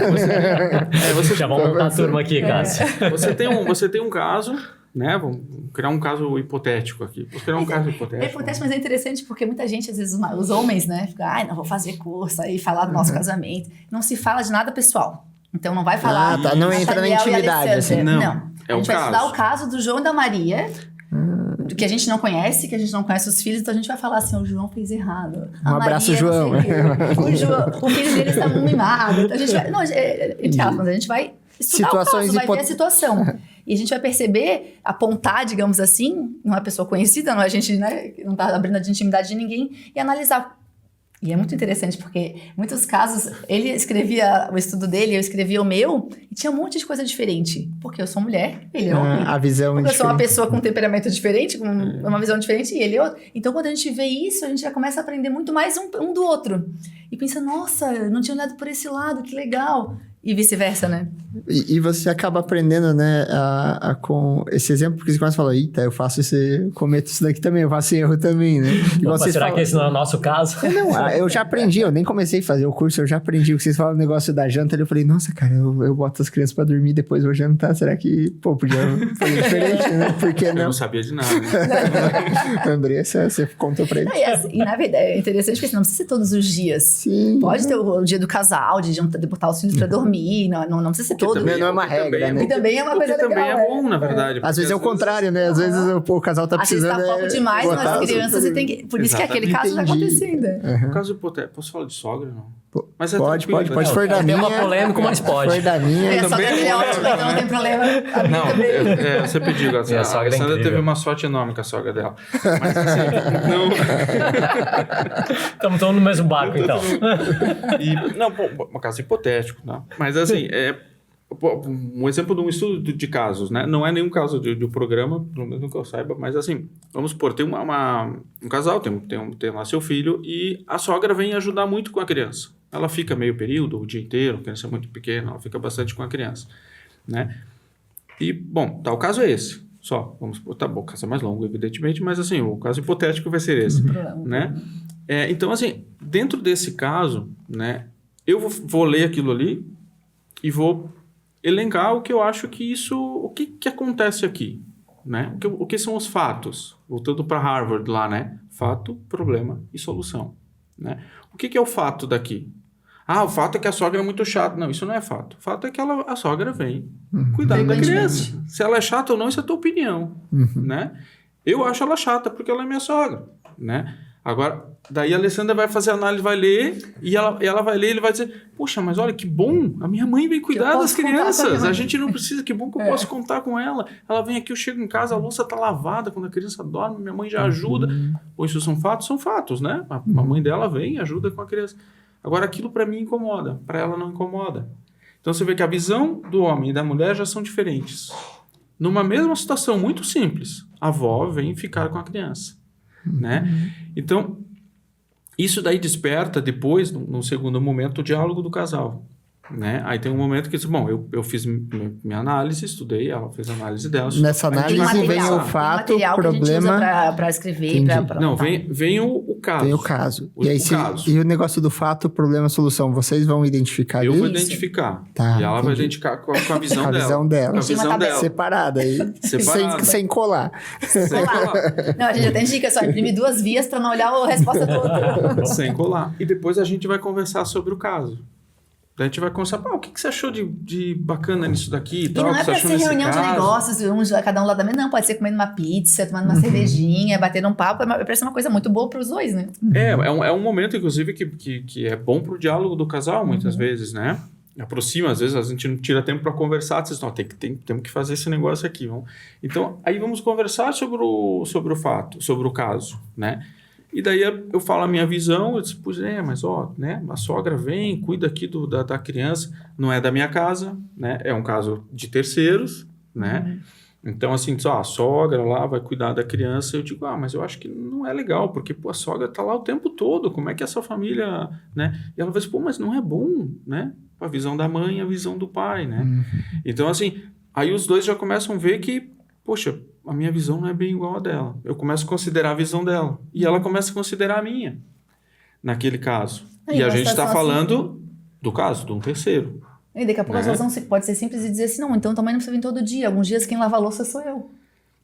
Você já vamos montar a turma aqui, Cássio. Você tem um caso... Né? Vamos criar um caso hipotético aqui. Vou criar um caso hipotético. É hipotético, mas é interessante porque muita gente, às vezes, os homens, né? Ficam, não vou fazer curso, aí falar do nosso casamento. Não se fala de nada pessoal. Então, não vai falar... tá. Não entra na intimidade, assim. Não. A gente vai estudar o caso do João e da Maria, que a gente não conhece, os filhos, então a gente vai falar assim, o João fez errado. Um abraço, João. O filho dele está mimado. Então, a gente vai... Não, entre aspas, a gente vai estudar o caso, vai ver a situação. E a gente vai perceber, apontar, digamos assim, uma pessoa conhecida, não é a gente, né, não está abrindo a intimidade de ninguém, e analisar. E é muito interessante, porque em muitos casos, ele escrevia o estudo dele, eu escrevia o meu, e tinha um monte de coisa diferente. Porque eu sou mulher, ele é homem. A visão porque diferente. eu sou uma pessoa com um temperamento diferente, com uma visão diferente, e ele é outro. Então, quando a gente vê isso, a gente já começa a aprender muito mais um do outro. E pensa, nossa, eu não tinha olhado por esse lado, que legal. E vice-versa, né? E você acaba aprendendo, né, com esse exemplo, porque você começa a falar, eita, eu cometo isso daqui também, eu faço erro também, né? Opa, será que esse não é o nosso caso? Não, eu já aprendi, eu nem comecei a fazer o curso, eu já aprendi. O que vocês falam do negócio da janta, eu falei, nossa, cara, eu boto as crianças pra dormir, depois vou jantar, será que, podia fazer diferente, né? Por que não? Eu não sabia de nada, né? Andressa, você contou pra ele. E na verdade, é interessante porque não precisa ser todos os dias. Sim. Pode ter o dia do casal, de botar os filhos pra dormir, não precisa ser todo. Também não é uma regra, né? E também é uma coisa legal. Também é bom, na verdade. Às vezes é o contrário, né? Às vezes o casal tá precisando... Às vezes tá pouco demais, mas crianças, você tem que... Por isso que aquele caso vai acontecendo. O caso hipotético, posso falar de sogra, não? Mas é Pode, tranquilo, pode. né? Se for da Tem uma minha... polêmica, mas Se pode. for da minha... A sogra dele é ótima, então não tem problema. A minha Não, também. eu sempre digo, assim, Minha a sogra é Alessandra incrível. teve uma sorte enorme com a sogra dela. Mas assim, não... Estamos todos no mesmo barco, então. Não, um caso hipotético, tá? Mas assim, um exemplo de um estudo de casos, né? Não é nenhum caso de programa, pelo menos que eu saiba, mas assim, vamos supor, tem um casal, tem lá seu filho e a sogra vem ajudar muito com a criança. Ela fica meio período, o dia inteiro, a criança é muito pequena, ela fica bastante com a criança, né? E, bom, tá, o caso é esse, só. Vamos supor, tá bom, o caso é mais longo, evidentemente, mas assim, o caso hipotético vai ser esse, né? Então, assim, dentro desse caso, né, eu vou ler aquilo ali e vou elencar o que eu acho que o que acontece aqui, né? O que são os fatos? Voltando para Harvard lá, né? Fato, problema e solução, né? O que é o fato daqui? O fato é que a sogra é muito chata. Não, isso não é fato. O fato é que a sogra vem cuidar da criança. Se ela é chata ou não, isso é a tua opinião, né? Eu acho ela chata porque ela é minha sogra, né? Agora, daí a Alessandra vai fazer a análise, vai ler, e ela vai ler e ele vai dizer, poxa, mas olha, que bom, a minha mãe vem cuidar das crianças, a gente não precisa, que bom que eu posso contar com ela. Ela vem aqui, eu chego em casa, a louça tá lavada, quando a criança dorme, minha mãe já ajuda. Ou isso são fatos, né? A mãe dela vem e ajuda com a criança. Agora, aquilo para mim incomoda, para ela não incomoda. Então você vê que a visão do homem e da mulher já são diferentes. Numa mesma situação muito simples, a avó vem ficar com a criança, né? Então, isso daí desperta depois, num segundo momento, o diálogo do casal, né? Aí tem um momento que diz, bom, eu fiz minha análise, estudei, ela fez a análise dela. Nessa análise vem o fato, o problema... para escrever, Não, vem o caso. Tem o caso. Caso. E o negócio do fato, problema, solução, vocês vão identificar Eu isso? vou identificar. Tá, e ela vai identificar com a visão com a dela. visão dela. Com a visão dela. Separada aí. Separada. Sem colar. Sem colar. Não, a gente já tem dica, só imprime 2 vias para não olhar a resposta toda. Sem colar. E depois a gente vai conversar sobre o caso. Daí a gente vai conversar, o que você achou de bacana nisso daqui e tal? E não é pra ser reunião de negócios, cada um lá da mesa. Não, pode ser comendo uma pizza, tomando uma cervejinha, batendo um papo. Parece uma coisa muito boa para os dois, né? É um momento, inclusive, que é bom pro diálogo do casal, muitas vezes, né? Aproxima, às vezes a gente não tira tempo para conversar, vocês não, temos que fazer esse negócio aqui. Vamos. Então, aí vamos conversar sobre o fato, sobre o caso, né? E daí eu falo a minha visão, eu disse, mas né, a sogra vem, cuida aqui da criança, não é da minha casa, né, é um caso de terceiros, né, então assim, a sogra lá vai cuidar da criança, eu digo, mas eu acho que não é legal, porque a sogra tá lá o tempo todo, como é que essa família, né, e ela vai dizer, mas não é bom, né, a visão da mãe e a visão do pai, né, então assim, aí os dois já começam a ver que, poxa, a minha visão não é bem igual a dela. Eu começo a considerar a visão dela. E ela começa a considerar a minha, naquele caso. E a gente está falando do caso, de um terceiro. E daqui a pouco a solução pode ser simples e dizer assim, não, então também não precisa vir todo dia. Alguns dias quem lava a louça sou eu.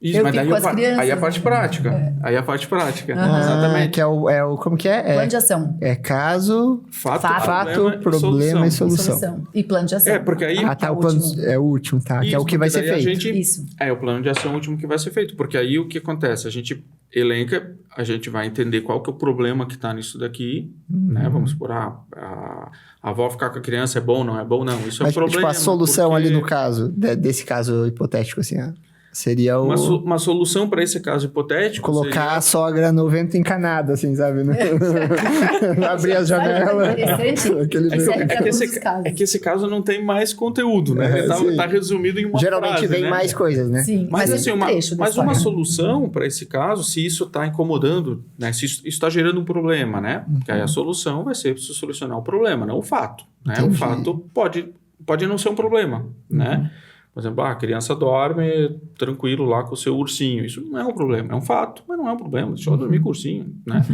Isso, mas daí aí a parte prática. Aí a parte prática. Exatamente. Que é o como que é? Plano de ação. É caso, fato, problema e solução. E plano de ação. Porque aí... o plano é o último, tá? Isso, que é o que vai ser feito. Isso. É o plano de ação último que vai ser feito. Porque aí o que acontece? A gente elenca, a gente vai entender qual que é o problema que está nisso daqui, né? Vamos supor, a avó ficar com a criança é bom, não é bom? Não, isso é um problema. Tipo, a solução ali no caso, desse caso hipotético, assim, seria uma solução para esse caso hipotético. Colocar a sogra no vento encanado, assim, sabe? Abrir as janelas. É que esse caso não tem mais conteúdo, né? Ele tá resumido em uma Geralmente frase, vem mais coisas, né? Sim, mas assim, uma solução para esse caso, se isso está incomodando, né? Se isso está gerando um problema, né? Porque aí a solução vai ser solucionar o problema, não o fato, né? O fato pode não ser um problema, né? Por exemplo, a criança dorme tranquilo lá com o seu ursinho. Isso não é um problema, é um fato, mas não é um problema. Deixa ela dormir com o ursinho, né?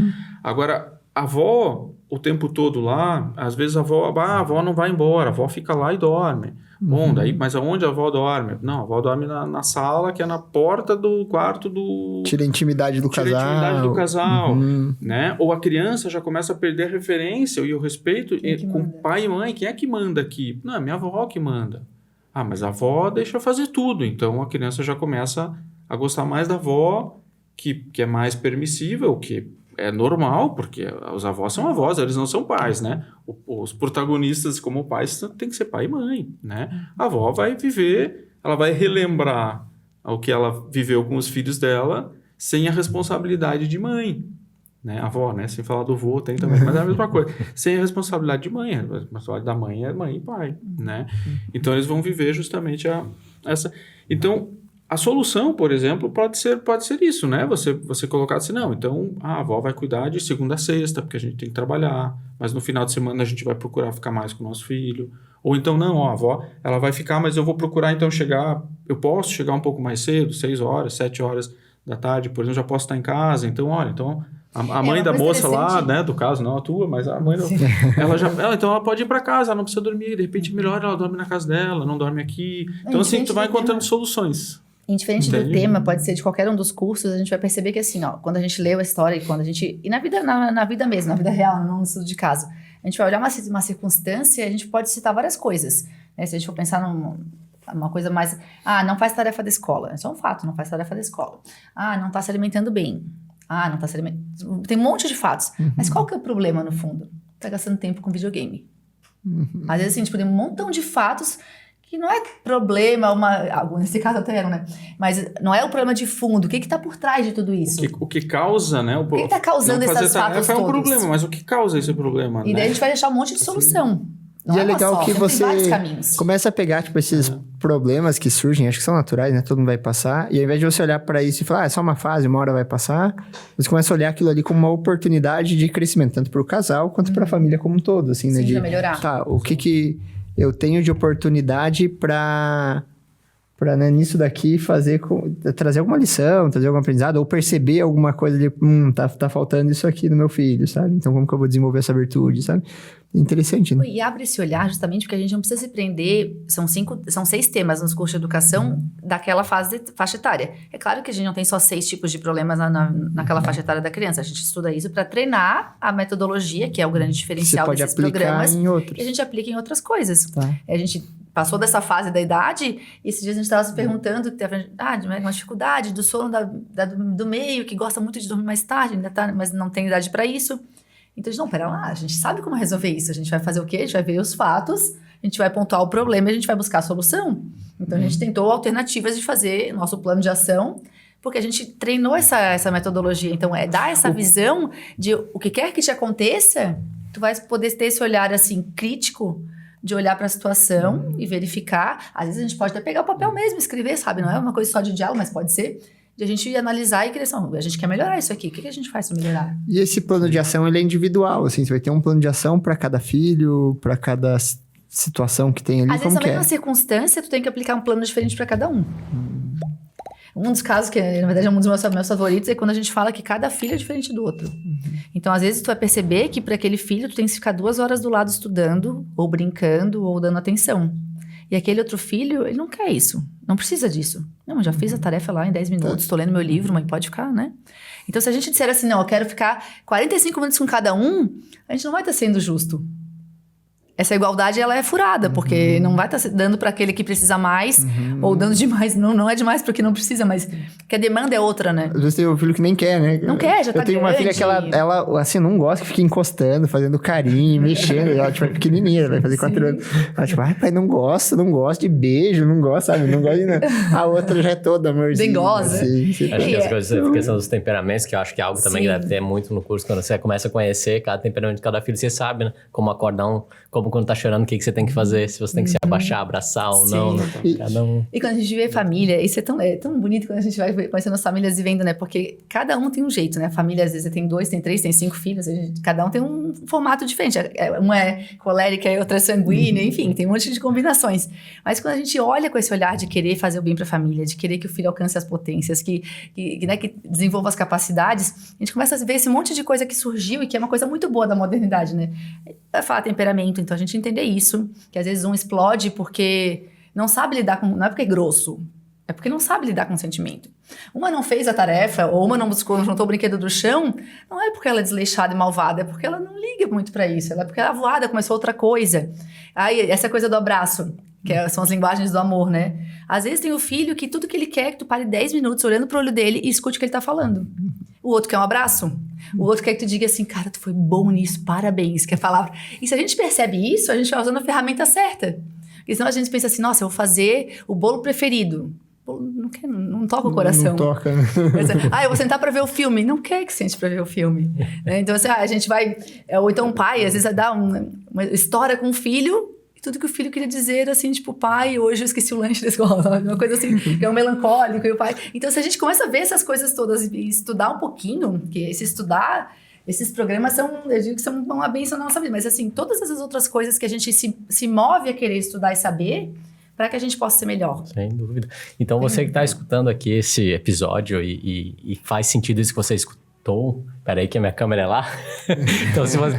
Agora, a avó, o tempo todo lá, às vezes a avó não vai embora, a avó fica lá e dorme. Bom, daí, mas aonde a avó dorme? Não, a avó dorme na sala, que é na porta do quarto do... Tira a intimidade do casal. Né? Ou a criança já começa a perder a referência e o respeito com pai e mãe. Quem é que manda aqui? Não, é minha avó que manda. Mas a avó deixa fazer tudo. Então, a criança já começa a gostar mais da avó, que é mais permissível, que é normal, porque os avós são avós, eles não são pais, né? Os protagonistas como pais tem que ser pai e mãe, né? A avó vai viver, ela vai relembrar o que ela viveu com os filhos dela sem a responsabilidade de mãe, né? A avó, né? Sem falar do vô, tem também, mas é a mesma coisa. Sem a responsabilidade de mãe, a responsabilidade da mãe é mãe e pai, né? Então, eles vão viver justamente essa... Então, a solução, por exemplo, pode ser isso, né? Você colocar assim, não, então a avó vai cuidar de segunda a sexta, porque a gente tem que trabalhar, mas no final de semana a gente vai procurar ficar mais com o nosso filho. Ou então, não, a avó, ela vai ficar, mas eu vou procurar então eu posso chegar um pouco mais cedo, 6 horas, 7 horas da tarde, por exemplo, já posso estar em casa. Então, olha, a mãe da moça lá, né, do caso, não a tua, mas a mãe, então ela pode ir para casa, ela não precisa dormir, de repente melhor ela dorme na casa dela, não dorme aqui. Então, assim, tu vai encontrando soluções. Indiferente do tema, pode ser de qualquer um dos cursos, a gente vai perceber que assim, ó, quando a gente leu a história e quando a gente... E na vida mesmo, na vida real, não no estudo de caso. A gente vai olhar uma circunstância e a gente pode citar várias coisas. Né? Se a gente for pensar numa coisa mais... não faz tarefa da escola. Isso é um fato, não faz tarefa da escola. Não está se alimentando bem. Não está se alimentando... Tem um monte de fatos. Mas qual que é o problema, no fundo? Está gastando tempo com videogame. Às vezes, assim, tem um montão de fatos... que não é problema, nesse caso até eram, né? Mas não é o problema de fundo. O que está por trás de tudo isso? O que causa, né? O que está causando esses fatos todos? É um problema, mas o que causa esse problema, E daí a gente vai deixar um monte de solução. Não e é legal que você começa a pegar, tipo, esses problemas que surgem, acho que são naturais, né? Todo mundo vai passar. E ao invés de você olhar para isso e falar, é só uma fase, uma hora vai passar, você começa a olhar aquilo ali como uma oportunidade de crescimento, tanto para o casal quanto para a família como um todo, assim, né? Sim, de melhorar. Tá, o que eu tenho de oportunidade para né, nisso daqui trazer alguma lição, trazer algum aprendizado, ou perceber alguma coisa de, tá faltando isso aqui no meu filho, sabe? Então, como que eu vou desenvolver essa virtude, sabe? Interessante, né? E abre esse olhar justamente porque a gente não precisa se prender, são 6 temas nos cursos de educação daquela faixa etária. É claro que a gente não tem só 6 tipos de problemas naquela faixa etária da criança, a gente estuda isso para treinar a metodologia, que é o grande diferencial desses programas, e a gente aplica em outras coisas. Tá. A gente passou dessa fase da idade, e esses dias a gente estava se perguntando, uma dificuldade do sono do meio, que gosta muito de dormir mais tarde, mas não tem idade para isso. Então, a gente, pera lá, a gente sabe como resolver isso. A gente vai fazer o quê? A gente vai ver os fatos, a gente vai pontuar o problema e a gente vai buscar a solução. Então, a gente tentou alternativas de fazer nosso plano de ação, porque a gente treinou essa metodologia. Então, dar essa visão de o que quer que te aconteça, tu vai poder ter esse olhar, assim, crítico, de olhar para a situação e verificar. Às vezes, a gente pode até pegar o papel mesmo, escrever, sabe? Não é uma coisa só de diálogo, mas pode ser... de a gente analisar e querer, a gente quer melhorar isso aqui, o que a gente faz para melhorar? E esse plano de ação, ele é individual, assim, você vai ter um plano de ação para cada filho, para cada situação que tem ali, às vezes, na mesma circunstância, tu tem que aplicar um plano diferente para cada um. Um dos casos que, na verdade, é um dos meus favoritos, é quando a gente fala que cada filho é diferente do outro. Então, às vezes, tu vai perceber que para aquele filho, tu tem que ficar 2 horas do lado estudando, ou brincando, ou dando atenção. E aquele outro filho, ele não quer isso. Não precisa disso. Não, eu já fiz a tarefa lá em 10 minutos, estou lendo meu livro, mãe, pode ficar, né? Então, se a gente disser assim, não, eu quero ficar 45 minutos com cada um, a gente não vai estar sendo justo. Essa igualdade, ela é furada, porque não vai estar dando para aquele que precisa mais, ou dando demais. Não é demais porque não precisa, mas que a demanda é outra, né? Às vezes tem um filho que nem quer, né? Não quer, já tá grande. Eu tenho uma filha que ela assim, não gosta que fique encostando, fazendo carinho, mexendo. Ela, tipo, é pequenininha, vai fazer 4 anos. Ela, tipo, pai, não gosta de beijo, não gosta, sabe? Não gosta de nada. A outra já é toda amorzinha. Dengosa. Assim, acho que as coisas, a questão dos temperamentos, que eu acho que é algo também que deve ter muito no curso, quando você começa a conhecer cada temperamento de cada filho, você sabe, né? Como acordar como quando tá chorando, o que você tem que fazer, se você tem que se abaixar, abraçar ou não, né? Cada um. E quando a gente vê família, isso é tão bonito quando a gente vai conhecendo as famílias e vendo, né? Porque cada um tem um jeito, né? A família, às vezes, tem 2, tem 3, tem 5 filhos, cada um tem um formato diferente. Uma é colérica, a outra é sanguínea, enfim, tem um monte de combinações. Mas quando a gente olha com esse olhar de querer fazer o bem para a família, de querer que o filho alcance as potências, que desenvolva as capacidades, a gente começa a ver esse monte de coisa que surgiu e que é uma coisa muito boa da modernidade, né? Vai falar temperamento, então a gente entender isso, que às vezes um explode porque não sabe lidar com... Não é porque é grosso, é porque não sabe lidar com o sentimento. Uma não fez a tarefa, ou uma não juntou o brinquedo do chão, não é porque ela é desleixada e malvada, é porque ela não liga muito pra isso, é porque ela voada, começou outra coisa. Aí, essa coisa do abraço, são as linguagens do amor, né? Às vezes tem o filho que tudo que ele quer é que tu pare 10 minutos olhando pro olho dele e escute o que ele tá falando. O outro quer um abraço. O outro quer que tu diga assim, cara, tu foi bom nisso, parabéns, que é a palavra. E se a gente percebe isso, a gente vai usando a ferramenta certa. Porque senão a gente pensa assim, nossa, eu vou fazer o bolo preferido. Não toca o coração. Não toca. Eu vou sentar pra ver o filme. Não quer que sente pra ver o filme. Então, assim, a gente vai... Ou então o pai, às vezes, dá uma história com o filho, e tudo que o filho queria dizer, assim, tipo, pai, hoje eu esqueci o lanche da escola. Sabe? Uma coisa assim, que é um melancólico, e o pai... Então, se a gente começa a ver essas coisas todas e estudar um pouquinho, porque se estudar... Esses programas eu digo que são uma bênção na nossa vida, mas assim, todas essas outras coisas que a gente se move a querer estudar e saber, para que a gente possa ser melhor. Sem dúvida. Então, você que está escutando aqui esse episódio e faz sentido isso que você escutou, peraí que a minha câmera é lá. Então, se você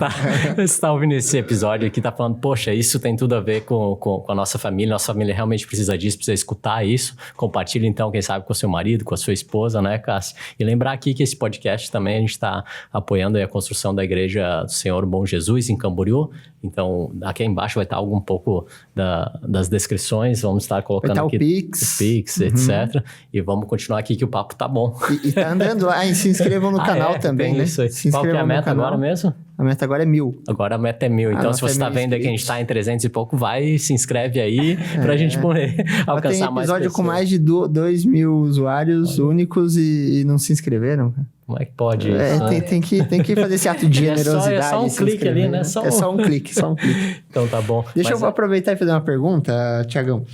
está ouvindo esse episódio aqui, está falando, poxa, isso tem tudo a ver com a nossa família realmente precisa disso, precisa escutar isso, compartilhe então, quem sabe, com o seu marido, com a sua esposa, né, Cássio? E lembrar aqui que esse podcast também a gente está apoiando aí a construção da Igreja do Senhor Bom Jesus em Camboriú. Então, aqui embaixo vai estar um pouco das descrições, vamos estar colocando aqui os Pix, etc. E vamos continuar aqui que o papo tá bom. E tá andando lá, e se inscrevam no canal também, né? Isso aí. Qual que é a meta agora mesmo? A meta agora é 1.000. Agora a meta é 1.000. Então, se você está vendo aí que a gente está em 300 e pouco, vai, se inscreve aí pra gente poder alcançar mais pessoas. Tem episódio com mais de 2.000 usuários únicos e não se inscreveram. Como é que pode isso? Né? Tem que fazer esse ato de generosidade. É só um clique ali, né? É só um clique, só um clique. Então tá bom. Deixa eu aproveitar e fazer uma pergunta, Tiagão.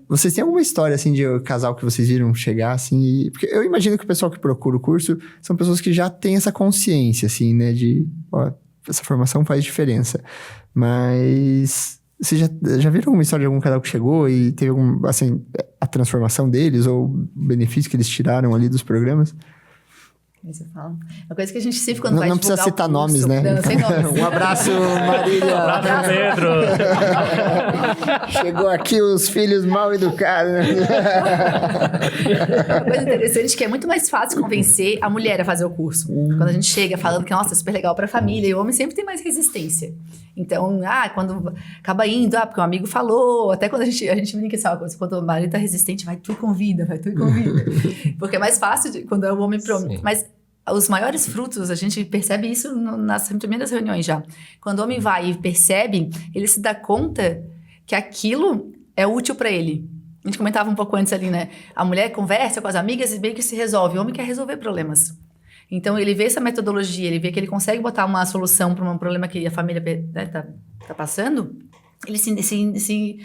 Vocês têm alguma história, assim, de casal que vocês viram chegar, assim? Porque eu imagino que o pessoal que procura o curso são pessoas que já têm essa consciência, assim, né? De, essa formação faz diferença. Mas vocês já viram alguma história de algum casal que chegou e teve a transformação deles ou o benefício que eles tiraram ali dos programas? Você fala. Uma coisa que a gente sempre, quando vai não precisa citar nomes, né? Não, sem nomes. Um abraço, Marília. Um abraço, Pedro. Chegou aqui os filhos mal educados. Né? Uma coisa interessante que é muito mais fácil convencer a mulher a fazer o curso. Quando a gente chega falando que, nossa, é super legal pra família, e o homem sempre tem mais resistência. Então, quando acaba indo, porque um amigo falou, até quando a gente brinca essa coisa, quando o marido tá resistente, vai tu e convida. Porque é mais fácil quando é o homem pronto. Mas os maiores frutos, a gente percebe isso nas primeiras reuniões já. Quando o homem vai e percebe, ele se dá conta que aquilo é útil para ele. A gente comentava um pouco antes ali, né? A mulher conversa com as amigas e meio que se resolve. O homem quer resolver problemas. Então, ele vê essa metodologia, ele vê que ele consegue botar uma solução para um problema que a família tá passando, ele se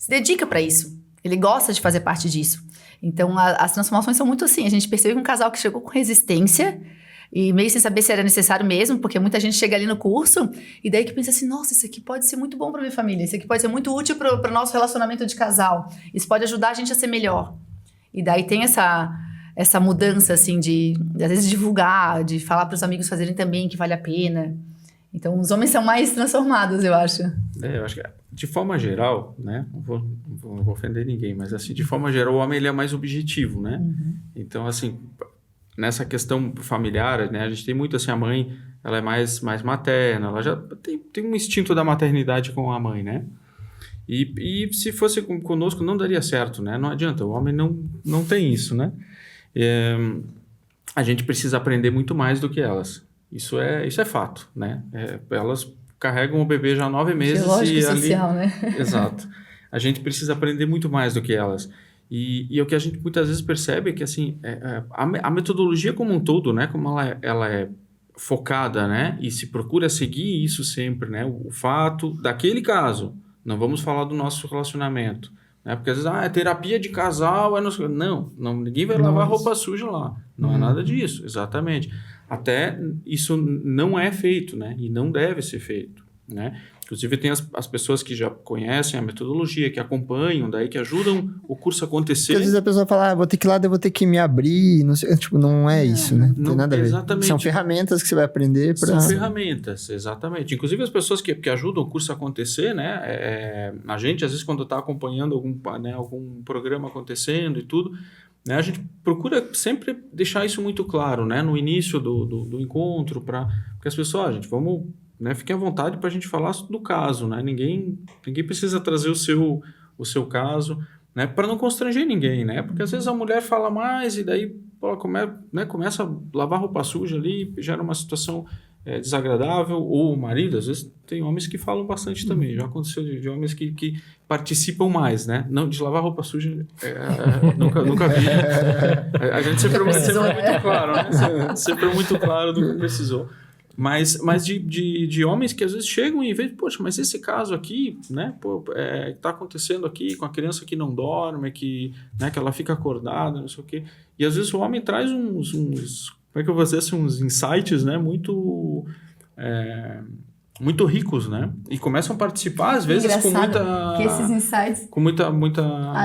dedica para isso. Ele gosta de fazer parte disso. Então, as transformações são muito assim. A gente percebe um casal que chegou com resistência e meio sem saber se era necessário mesmo, porque muita gente chega ali no curso e daí que pensa assim, nossa, isso aqui pode ser muito bom para minha família, isso aqui pode ser muito útil para o nosso relacionamento de casal, isso pode ajudar a gente a ser melhor. E daí tem essa mudança, assim, de às vezes divulgar, de falar para os amigos fazerem também, que vale a pena. Então, os homens são mais transformados, eu acho. Eu acho que, de forma geral, né? Não vou ofender ninguém, mas, assim, de forma geral, o homem ele é mais objetivo, né? Uhum. Então, assim, nessa questão familiar, né? A gente tem muito, assim, a mãe, ela é mais materna, ela já tem um instinto da maternidade com a mãe, né? E se fosse conosco, não daria certo, né? Não adianta, o homem não tem isso, né? A gente precisa aprender muito mais do que elas. Isso é fato, né? Elas carregam o bebê já há 9 meses. Lógico, social, né? Exato. A gente precisa aprender muito mais do que elas. E o que a gente muitas vezes percebe é que, assim, a metodologia como um todo, né? Como ela é focada, né? E se procura seguir isso sempre, né? O fato daquele caso. Não vamos falar do nosso relacionamento. Né? Porque às vezes, é terapia de casal. Não, ninguém vai lavar roupa suja lá. Não é nada disso, exatamente. Até isso não é feito, né? E não deve ser feito, né? Inclusive, tem as pessoas que já conhecem a metodologia, que acompanham, daí que ajudam o curso a acontecer. Porque às vezes a pessoa fala, vou ter que ir lá, eu vou ter que me abrir, não sei, tipo, não é isso, né? Não tem nada a ver. Exatamente. São ferramentas que você vai aprender para... São ferramentas, exatamente. Inclusive, as pessoas que ajudam o curso a acontecer, né? A gente, às vezes, quando está acompanhando algum programa acontecendo e tudo, né, a gente procura sempre deixar isso muito claro, né? No início do encontro, porque as pessoas, gente, vamos... Né, fiquem à vontade para a gente falar do caso, né? Ninguém precisa trazer o seu caso, né? Para não constranger ninguém, né? Porque às vezes a mulher fala mais e daí pô, começa a lavar roupa suja ali, gera uma situação desagradável, ou o marido, às vezes tem homens que falam bastante também, já aconteceu de homens que participam mais, né? Não, de lavar roupa suja, nunca vi. A gente sempre é muito claro, né? Sempre é muito claro do que precisou. Mas de homens que às vezes chegam e veem, poxa, mas esse caso aqui, né, tá acontecendo aqui com a criança que não dorme, que ela fica acordada, não sei o quê. E às vezes o homem traz uns como é que eu vou dizer assim, uns insights, né, muito ricos, né? E começam a participar, às vezes, com muita... que esses insights... Com muita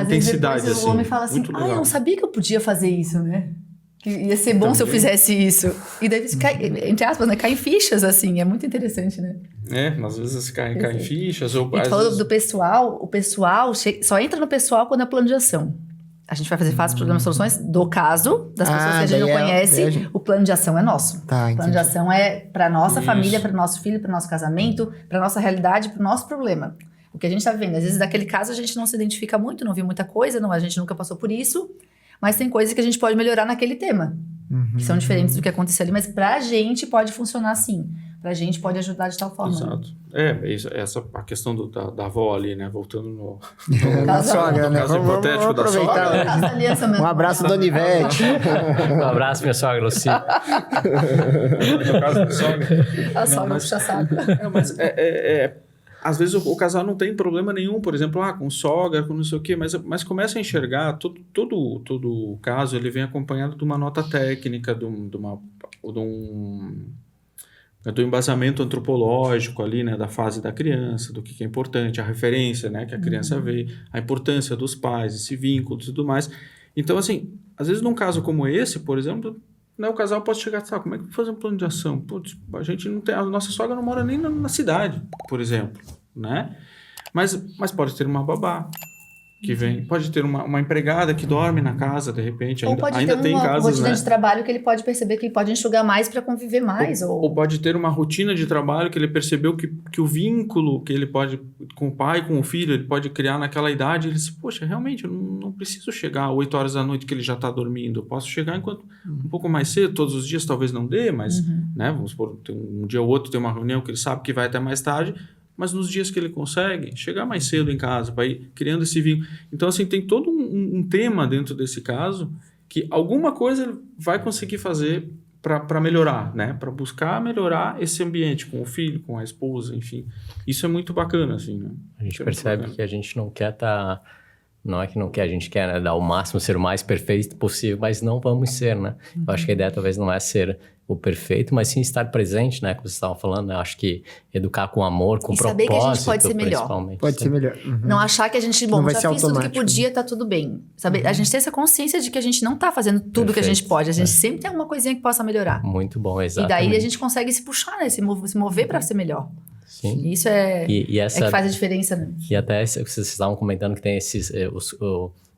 intensidade, vezes, assim. O homem fala assim, eu não sabia que eu podia fazer isso, né? Que ia ser bom se eu fizesse isso. E daí, entre aspas, né? Caem fichas, assim. É muito interessante, né? Às vezes caem fichas. Ou, e tu falou do pessoal, o pessoal só entra no pessoal quando é plano de ação. A gente vai fazer fase programas soluções do caso, das pessoas que a gente não conhece. O plano de ação é nosso. Tá, o plano de ação é para nossa família, para nosso filho, para nosso casamento, para nossa realidade, para o nosso problema. O que a gente está vivendo. Às vezes, daquele caso, a gente não se identifica muito, não viu muita coisa, a gente nunca passou por isso. Mas tem coisas que a gente pode melhorar naquele tema. Que são diferentes do que aconteceu ali. Mas pra gente pode funcionar assim. Pra gente pode ajudar de tal forma. Exato. A questão da avó ali, né? Voltando no sogra, né? caso hipotético da sogra. Um abraço, Dona Ivete. Um abraço, minha sogra, Luci. No caso da sogra. A sogra puxa saco. Mas às vezes o casal não tem problema nenhum, por exemplo, com sogra, com não sei o quê, mas começa a enxergar, todo o caso ele vem acompanhado de uma nota técnica, do embasamento antropológico ali, né, da fase da criança, do que é importante, a referência, né, que a criança vê, a importância dos pais, esse vínculo e tudo mais. Então, assim, às vezes num caso como esse, por exemplo, o casal pode chegar e falar, como é que eu vou fazer um plano de ação? Putz, a gente não tem, a nossa sogra não mora nem na cidade, por exemplo, né? Mas pode ter uma babá que vem, pode ter uma empregada que dorme na casa, de repente, ou pode ainda ter tem uma casos, rotina, né, de trabalho que ele pode perceber que ele pode enxugar mais para conviver mais. Ou pode ter uma rotina de trabalho que ele percebeu que o vínculo que ele pode, com o pai, com o filho, ele pode criar naquela idade, ele disse, poxa, realmente, eu não preciso chegar 8 horas da noite que ele já está dormindo, eu posso chegar enquanto um pouco mais cedo, todos os dias talvez não dê, mas, né, vamos supor, um dia ou outro tem uma reunião que ele sabe que vai até mais tarde, mas nos dias que ele consegue, chegar mais cedo em casa, para ir criando esse vínculo. Então, assim, tem todo um tema dentro desse caso que alguma coisa ele vai conseguir fazer para melhorar, né? Para buscar melhorar esse ambiente com o filho, com a esposa, enfim. Isso é muito bacana, assim, né? A gente percebe que a gente não quer estar... Não é que não quer, a gente quer, né, dar o máximo, ser o mais perfeito possível, mas não vamos ser, né? Eu acho que a ideia talvez não é ser o perfeito, mas sim estar presente, né? Como vocês estavam falando, né? Eu acho que educar com amor, com propósito, saber que a gente pode ser melhor. Pode ser melhor. Não achar que a gente, já fiz tudo que podia, tá tudo bem. Sabe? A gente tem essa consciência de que a gente não tá fazendo tudo que a gente pode. A gente sempre tem alguma coisinha que possa melhorar. Muito bom, exato. E daí a gente consegue se puxar, né? Se mover para ser melhor. Sim. Isso é que faz a diferença, né? E até vocês estavam comentando que tem esses...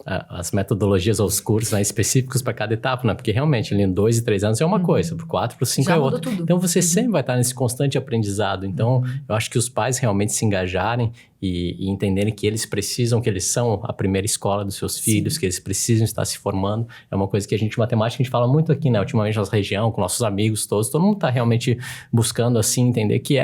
as metodologias ou os cursos, né, específicos para cada etapa, né? Porque realmente ali em 2 e 3 anos é uma coisa, por 4, por 5 é outra. Tudo. Então você sempre vai estar nesse constante aprendizado. Então eu acho que os pais realmente se engajarem e entenderem que eles precisam, que eles são a primeira escola dos seus filhos, que eles precisam estar se formando. É uma coisa que a gente, matemática, a gente fala muito aqui, né? Ultimamente na nossa região, com nossos amigos todos, todo mundo está realmente buscando assim entender que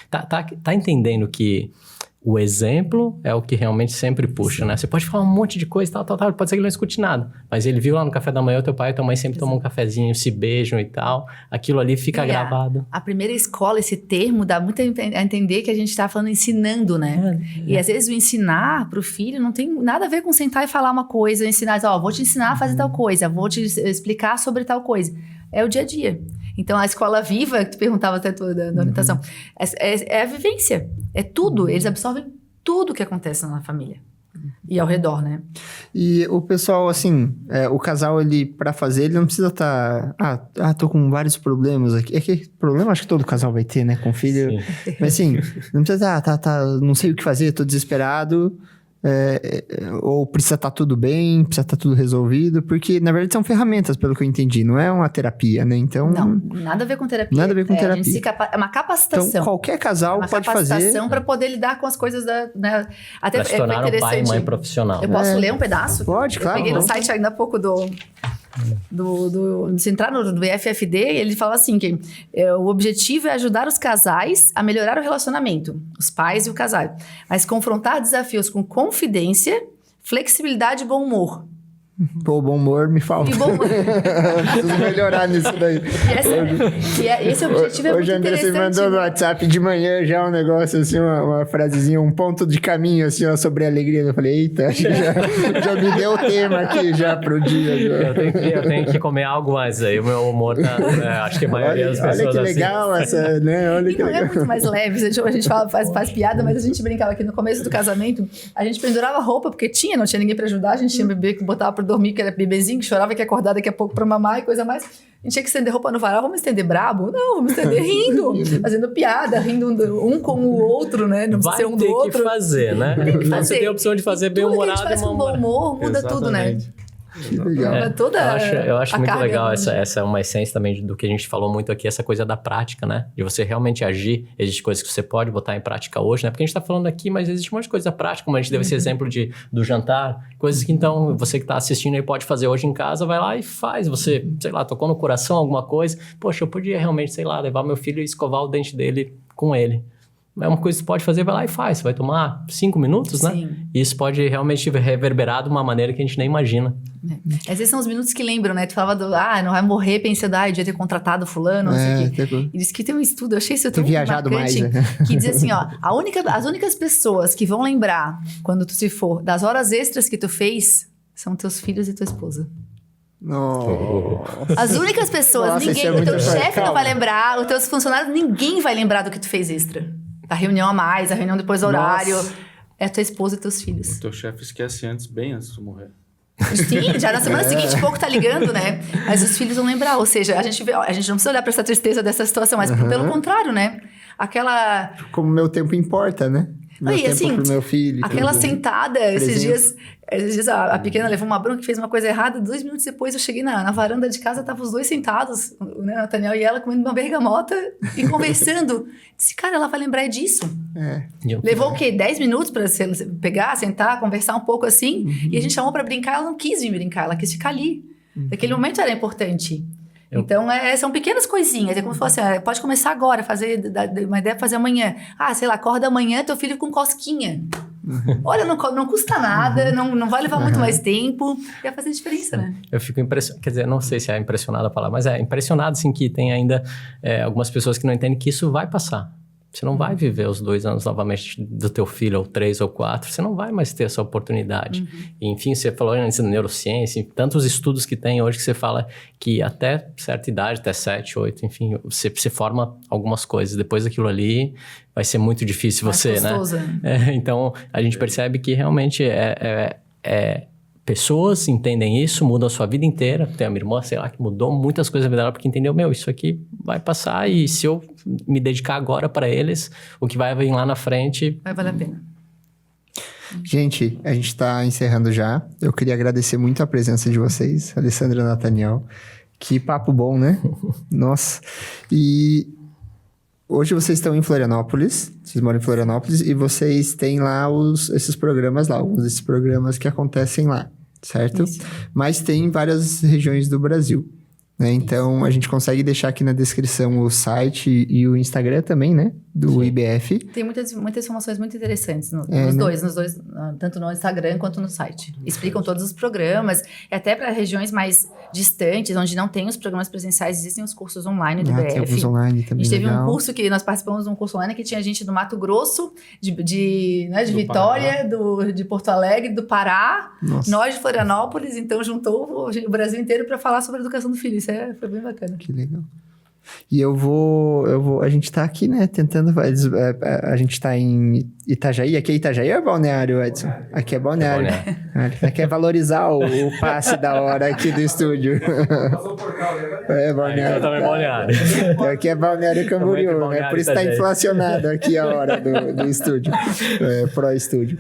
tá entendendo que o exemplo é o que realmente sempre puxa, né? Você pode falar um monte de coisa, tal, pode ser que ele não escute nada, mas ele viu lá no café da manhã, o teu pai e tua mãe sempre tomam um cafezinho, se beijam e tal, aquilo ali fica gravado. A primeira escola, esse termo, dá muito a entender que a gente está falando ensinando, né? E às vezes o ensinar para o filho não tem nada a ver com sentar e falar uma coisa, ensinar, vou te ensinar a fazer tal coisa, vou te explicar sobre tal coisa. É o dia a dia. Então, a escola viva, que tu perguntava até da orientação, é a vivência, é tudo. Eles absorvem tudo que acontece na família e ao redor, né? E o pessoal, assim, o casal, ele, pra fazer, ele não precisa estar... tô com vários problemas aqui. É que problema acho que todo casal vai ter, né? Com filho. Sim. Mas, assim, não precisa não sei o que fazer, tô desesperado... ou precisa estar tudo bem, precisa estar tudo resolvido, porque na verdade são ferramentas, pelo que eu entendi, não é uma terapia, né? Então, não, nada a ver com terapia. Nada a ver com terapia. É uma capacitação. Então, qualquer casal pode fazer. Uma capacitação para poder lidar com as coisas né? Até se tornar um pai e mãe profissional. Eu posso ler um pedaço? Pode, claro. Eu peguei no site ainda há pouco Se entrar no EFFD, ele fala assim que o objetivo é ajudar os casais a melhorar o relacionamento, os pais e o casal, mas confrontar desafios com confidência, flexibilidade e bom humor. Pô, bom humor me falta. E bom humor. Preciso melhorar nisso daí. Esse objetivo é muito Hoje, André, você interessante. mandou no WhatsApp de manhã já um negócio, assim, uma frasezinha, um ponto de caminho, assim, ó, sobre a alegria. Eu falei, eita, acho que já me deu o tema aqui já pro dia. Já. Eu tenho que comer algo mais aí. O meu humor tá... acho que a maioria das pessoas... Olha que legal essa, né? Olha que Não legal. é muito mais leve. A gente faz piada, mas a gente brincava aqui no começo do casamento. A gente pendurava roupa, porque não tinha ninguém pra ajudar. A gente tinha bebê que botava pra dormir, que era bebezinho, que chorava, que ia acordar daqui a pouco pra mamar e coisa mais. A gente tinha que estender roupa no varal. Vamos estender brabo? Não, vamos estender rindo. Fazendo piada, rindo um com o outro, né? Não precisa ser um do outro. Vai ter que fazer, né? Tem que fazer. Você tem a opção de fazer bem humorado. Tudo que a gente faz com bom humor, muda tudo, né? Que legal. Eu acho a muito carga, legal né? essa é uma essência também do que a gente falou muito aqui, essa coisa da prática, né? De você realmente agir. Existem coisas que você pode botar em prática hoje, né? Porque a gente tá falando aqui, mas existe um monte de coisa prática, como a gente deu esse exemplo do jantar, coisas que então você que tá assistindo aí pode fazer hoje em casa, vai lá e faz. Você, sei lá, tocou no coração alguma coisa, poxa, eu podia realmente, sei lá, levar meu filho e escovar o dente dele com ele. É uma coisa que você pode fazer, vai lá e faz. Você vai tomar 5 minutos, né? Sim. E isso pode realmente reverberar de uma maneira que a gente nem imagina. Às vezes são os minutos que lembram, né? Tu falava não vai morrer pensando, devia ter contratado fulano, não sei o quê. E diz que tem um estudo, eu achei isso tão viajado marcante, mais, né? que diz assim, ó, as únicas pessoas que vão lembrar, quando tu se for, das horas extras que tu fez, são teus filhos e tua esposa. As únicas pessoas, Nossa, ninguém, isso é o muito teu chefe calma. não vai lembrar, os teus funcionários, ninguém vai lembrar do que tu fez extra. A reunião a mais, a reunião depois do horário. É a tua esposa e teus filhos. O teu chefe esquece bem antes de morrer. Sim, já na semana seguinte, pouco tá ligando, né? Mas os filhos vão lembrar. Ou seja, a gente não precisa olhar pra essa tristeza dessa situação, mas pelo contrário, né? Como meu tempo importa, né? Meu tempo assim, pro meu filho. Aquela tudo. sentada, esses dias a pequena levou uma bronca que fez uma coisa errada. 2 minutos depois eu cheguei na varanda de casa, tava os dois sentados, né, Nathaniel e ela, comendo uma bergamota e conversando. Disse, cara, ela vai lembrar disso. Levou o quê? 10 minutos pra pegar, sentar, conversar um pouco assim. E a gente chamou pra brincar, ela não quis vir brincar, ela quis ficar ali. Naquele momento era importante. Então, são pequenas coisinhas. É como se fosse, pode começar agora, uma ideia pra fazer amanhã. Sei lá, acorda amanhã, teu filho com cosquinha. Olha, não custa nada, não vai levar muito mais tempo. E vai fazer diferença, né? Eu fico impressionado, quer dizer, não sei se é impressionado a palavra, mas é impressionado, sim, que tem ainda algumas pessoas que não entendem que isso vai passar. Você não vai viver os 2 anos novamente do teu filho, ou 3 ou 4, você não vai mais ter essa oportunidade. E, enfim, você falou antes da neurociência, tantos estudos que tem hoje que você fala que até certa idade, até 7, 8, enfim, você forma algumas coisas. Depois daquilo ali, vai ser muito difícil Mais você, gostoso, né? Então, a gente percebe que realmente pessoas entendem isso, mudam a sua vida inteira. Tem a minha irmã, sei lá, que mudou muitas coisas na vida dela porque entendeu, isso aqui vai passar e se eu me dedicar agora para eles, o que vai vir lá na frente... Vai valer a pena. Gente, a gente tá encerrando já. Eu queria agradecer muito a presença de vocês, Alessandra e Nathaniel. Que papo bom, né? Nossa. E hoje vocês estão em Florianópolis, vocês moram em Florianópolis, e vocês têm lá esses programas lá, alguns desses programas que acontecem lá, certo? Isso. Mas tem em várias regiões do Brasil, né? Então, a gente consegue deixar aqui na descrição o site e o Instagram também, né? Do IBF. Tem muitas informações muito interessantes nos né? dois, tanto no Instagram quanto no site. Explicam todos os programas, e até para regiões mais distantes, onde não tem os programas presenciais, existem os cursos online do IBF. Tem alguns online também, A gente teve legal. um curso que nós participamos de um curso online que tinha gente do Mato Grosso, de Do Vitória, de Porto Alegre, do Pará, Nossa. nós de Florianópolis, então juntou o Brasil inteiro para falar sobre a educação do filho. Isso foi bem bacana. Que legal. E a gente tá aqui, né, tentando, a gente tá em Itajaí, aqui é Itajaí ou é Balneário, Edson? Aqui é Balneário. Aqui é valorizar o passe da hora aqui do estúdio. É Balneário. Eu também Balneário. Aqui é Balneário Camboriú, Balneário, né, por isso tá Itajaí. inflacionado aqui a hora do estúdio, Pro Estúdio.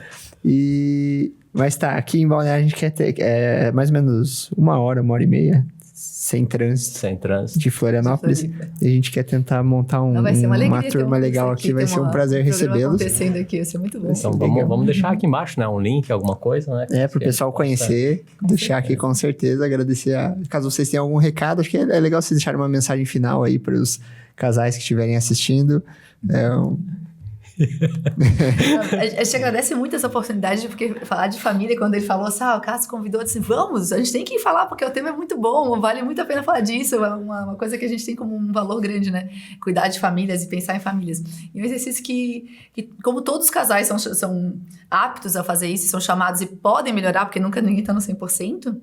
Mas tá, aqui em Balneário a gente quer ter mais ou menos 1 hora, 1h30, sem trânsito. Sem trânsito. De Florianópolis. E a gente quer tentar montar vai ser uma alegria turma legal aqui. Vai ser um prazer recebê-los. Acontecendo aqui, vai ser muito bom. Então vamos deixar aqui embaixo, né? Um link, alguma coisa, né? Para o pessoal conhecer. Deixar aqui com certeza. Agradecer. Caso vocês tenham algum recado, acho que é legal vocês deixarem uma mensagem final aí para os casais que estiverem assistindo. A gente agradece muito essa oportunidade, porque falar de família, quando ele falou assim, o Cássio convidou, eu disse, vamos, a gente tem que falar, porque o tema é muito bom, vale muito a pena falar disso, é uma coisa que a gente tem como um valor grande, né? Cuidar de famílias e pensar em famílias. E um exercício que como todos os casais são aptos a fazer isso, são chamados e podem melhorar, porque nunca ninguém está no 100%,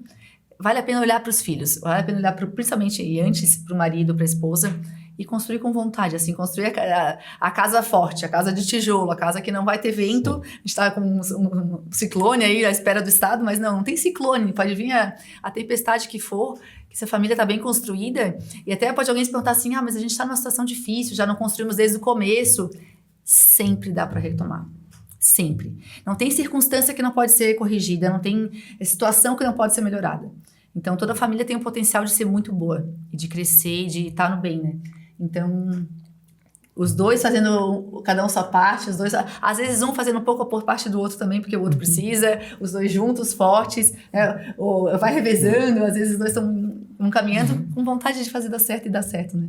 vale a pena olhar para os filhos, vale a pena olhar principalmente e antes para o marido, para a esposa, e construir com vontade, assim, construir a casa forte, a casa de tijolo, a casa que não vai ter vento. Sim. A gente está com um ciclone aí à espera do estado, mas não tem ciclone, pode vir a tempestade que for, que se a família está bem construída, e até pode alguém se perguntar assim, mas a gente está numa situação difícil, já não construímos desde o começo. Sempre dá para retomar. Sempre. Não tem circunstância que não pode ser corrigida, não tem situação que não pode ser melhorada. Então, toda família tem o potencial de ser muito boa, e de crescer, e de estar no bem, né? Então, os dois fazendo cada um sua parte, os dois, às vezes um fazendo um pouco por parte do outro também, porque o outro precisa, os dois juntos, fortes, ou vai revezando, às vezes os dois estão caminhando com vontade de fazer dar certo e dar certo, né?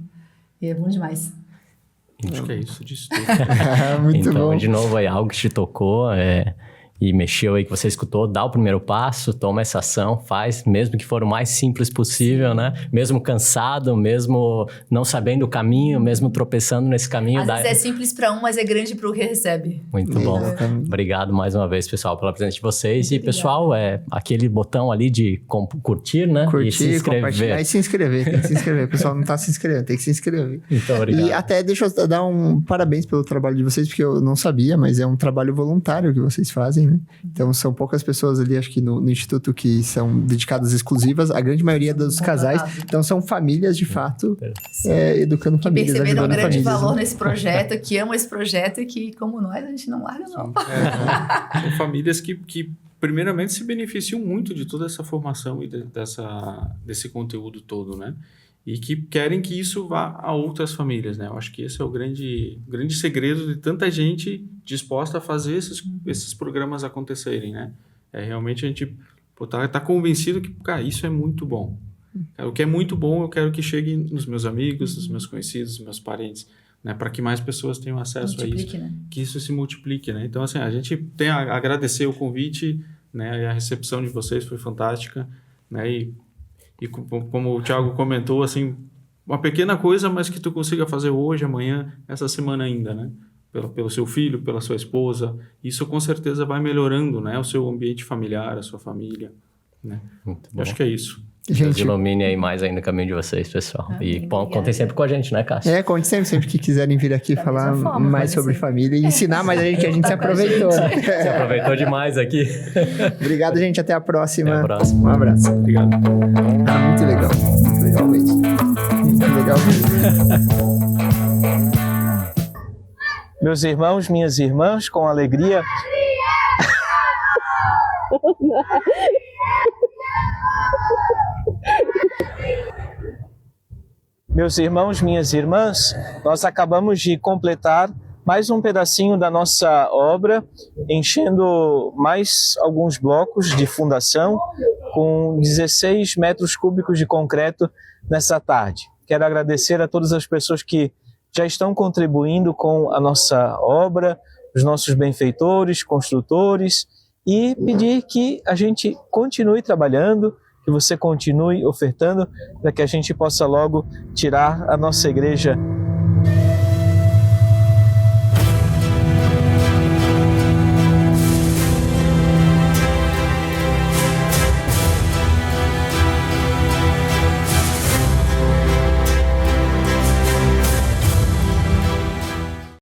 E é bom demais. Acho que é isso, disso tudo. Muito então, bom. De novo, aí algo que te tocou, e mexeu aí, que você escutou, dá o primeiro passo, toma essa ação, faz, mesmo que for o mais simples possível, né? Mesmo cansado, mesmo não sabendo o caminho, mesmo tropeçando nesse caminho. Às vezes é simples para um, mas é grande para o que recebe. Muito bom. Obrigado mais uma vez, pessoal, pela presença de vocês. Muito pessoal, aquele botão ali de curtir, né? Curtir, e se inscrever. Compartilhar e se inscrever. Tem que se inscrever. O pessoal não está se inscrevendo, tem que se inscrever. Então, obrigado. E até deixa eu dar parabéns pelo trabalho de vocês, porque eu não sabia, mas é um trabalho voluntário que vocês fazem, né? Então, são poucas pessoas ali, acho que no Instituto, que são dedicadas exclusivas. A grande maioria dos casais. Então, são famílias, de fato, educando famílias, que perceberam um grande famílias, valor, né? nesse projeto, que amam esse projeto e que, como nós, a gente não larga, não. São famílias que, primeiramente, se beneficiam muito de toda essa formação e desse conteúdo todo, né? E que querem que isso vá a outras famílias, né? Eu acho que esse é o grande segredo de tanta gente disposta a fazer esses programas acontecerem, né? Realmente a gente tá convencido que, cara, isso é muito bom. O que é muito bom, eu quero que chegue nos meus amigos, nos meus conhecidos, nos meus parentes, né? Para que mais pessoas tenham acesso a isso. Né? Que isso se multiplique, né? Então, assim, a gente tem a agradecer o convite, né? E a recepção de vocês foi fantástica, né? E como o Thiago comentou, assim, uma pequena coisa, mas que tu consiga fazer hoje, amanhã, essa semana ainda, né? Pelo seu filho, pela sua esposa. Isso com certeza vai melhorando, né? O seu ambiente familiar, a sua família, né? Muito bom. Acho que é isso. Deus ilumine aí mais ainda o caminho de vocês, pessoal. E contem sempre com a gente, né, Cássio? Conte sempre que quiserem vir aqui falar mais sobre família e ensinar mais a gente, que a gente se aproveitou. Se aproveitou demais aqui. Obrigado, gente. Até a próxima. Até a próxima. Um abraço. Obrigado. Muito legal. Muito legal mesmo. Muito legal mesmo. Meus irmãos, minhas irmãs, com alegria... Meus irmãos, minhas irmãs, nós acabamos de completar mais um pedacinho da nossa obra, enchendo mais alguns blocos de fundação com 16 metros cúbicos de concreto nessa tarde. Quero agradecer a todas as pessoas que já estão contribuindo com a nossa obra, os nossos benfeitores, construtores, e pedir que a gente continue trabalhando, que você continue ofertando, para que a gente possa logo tirar a nossa igreja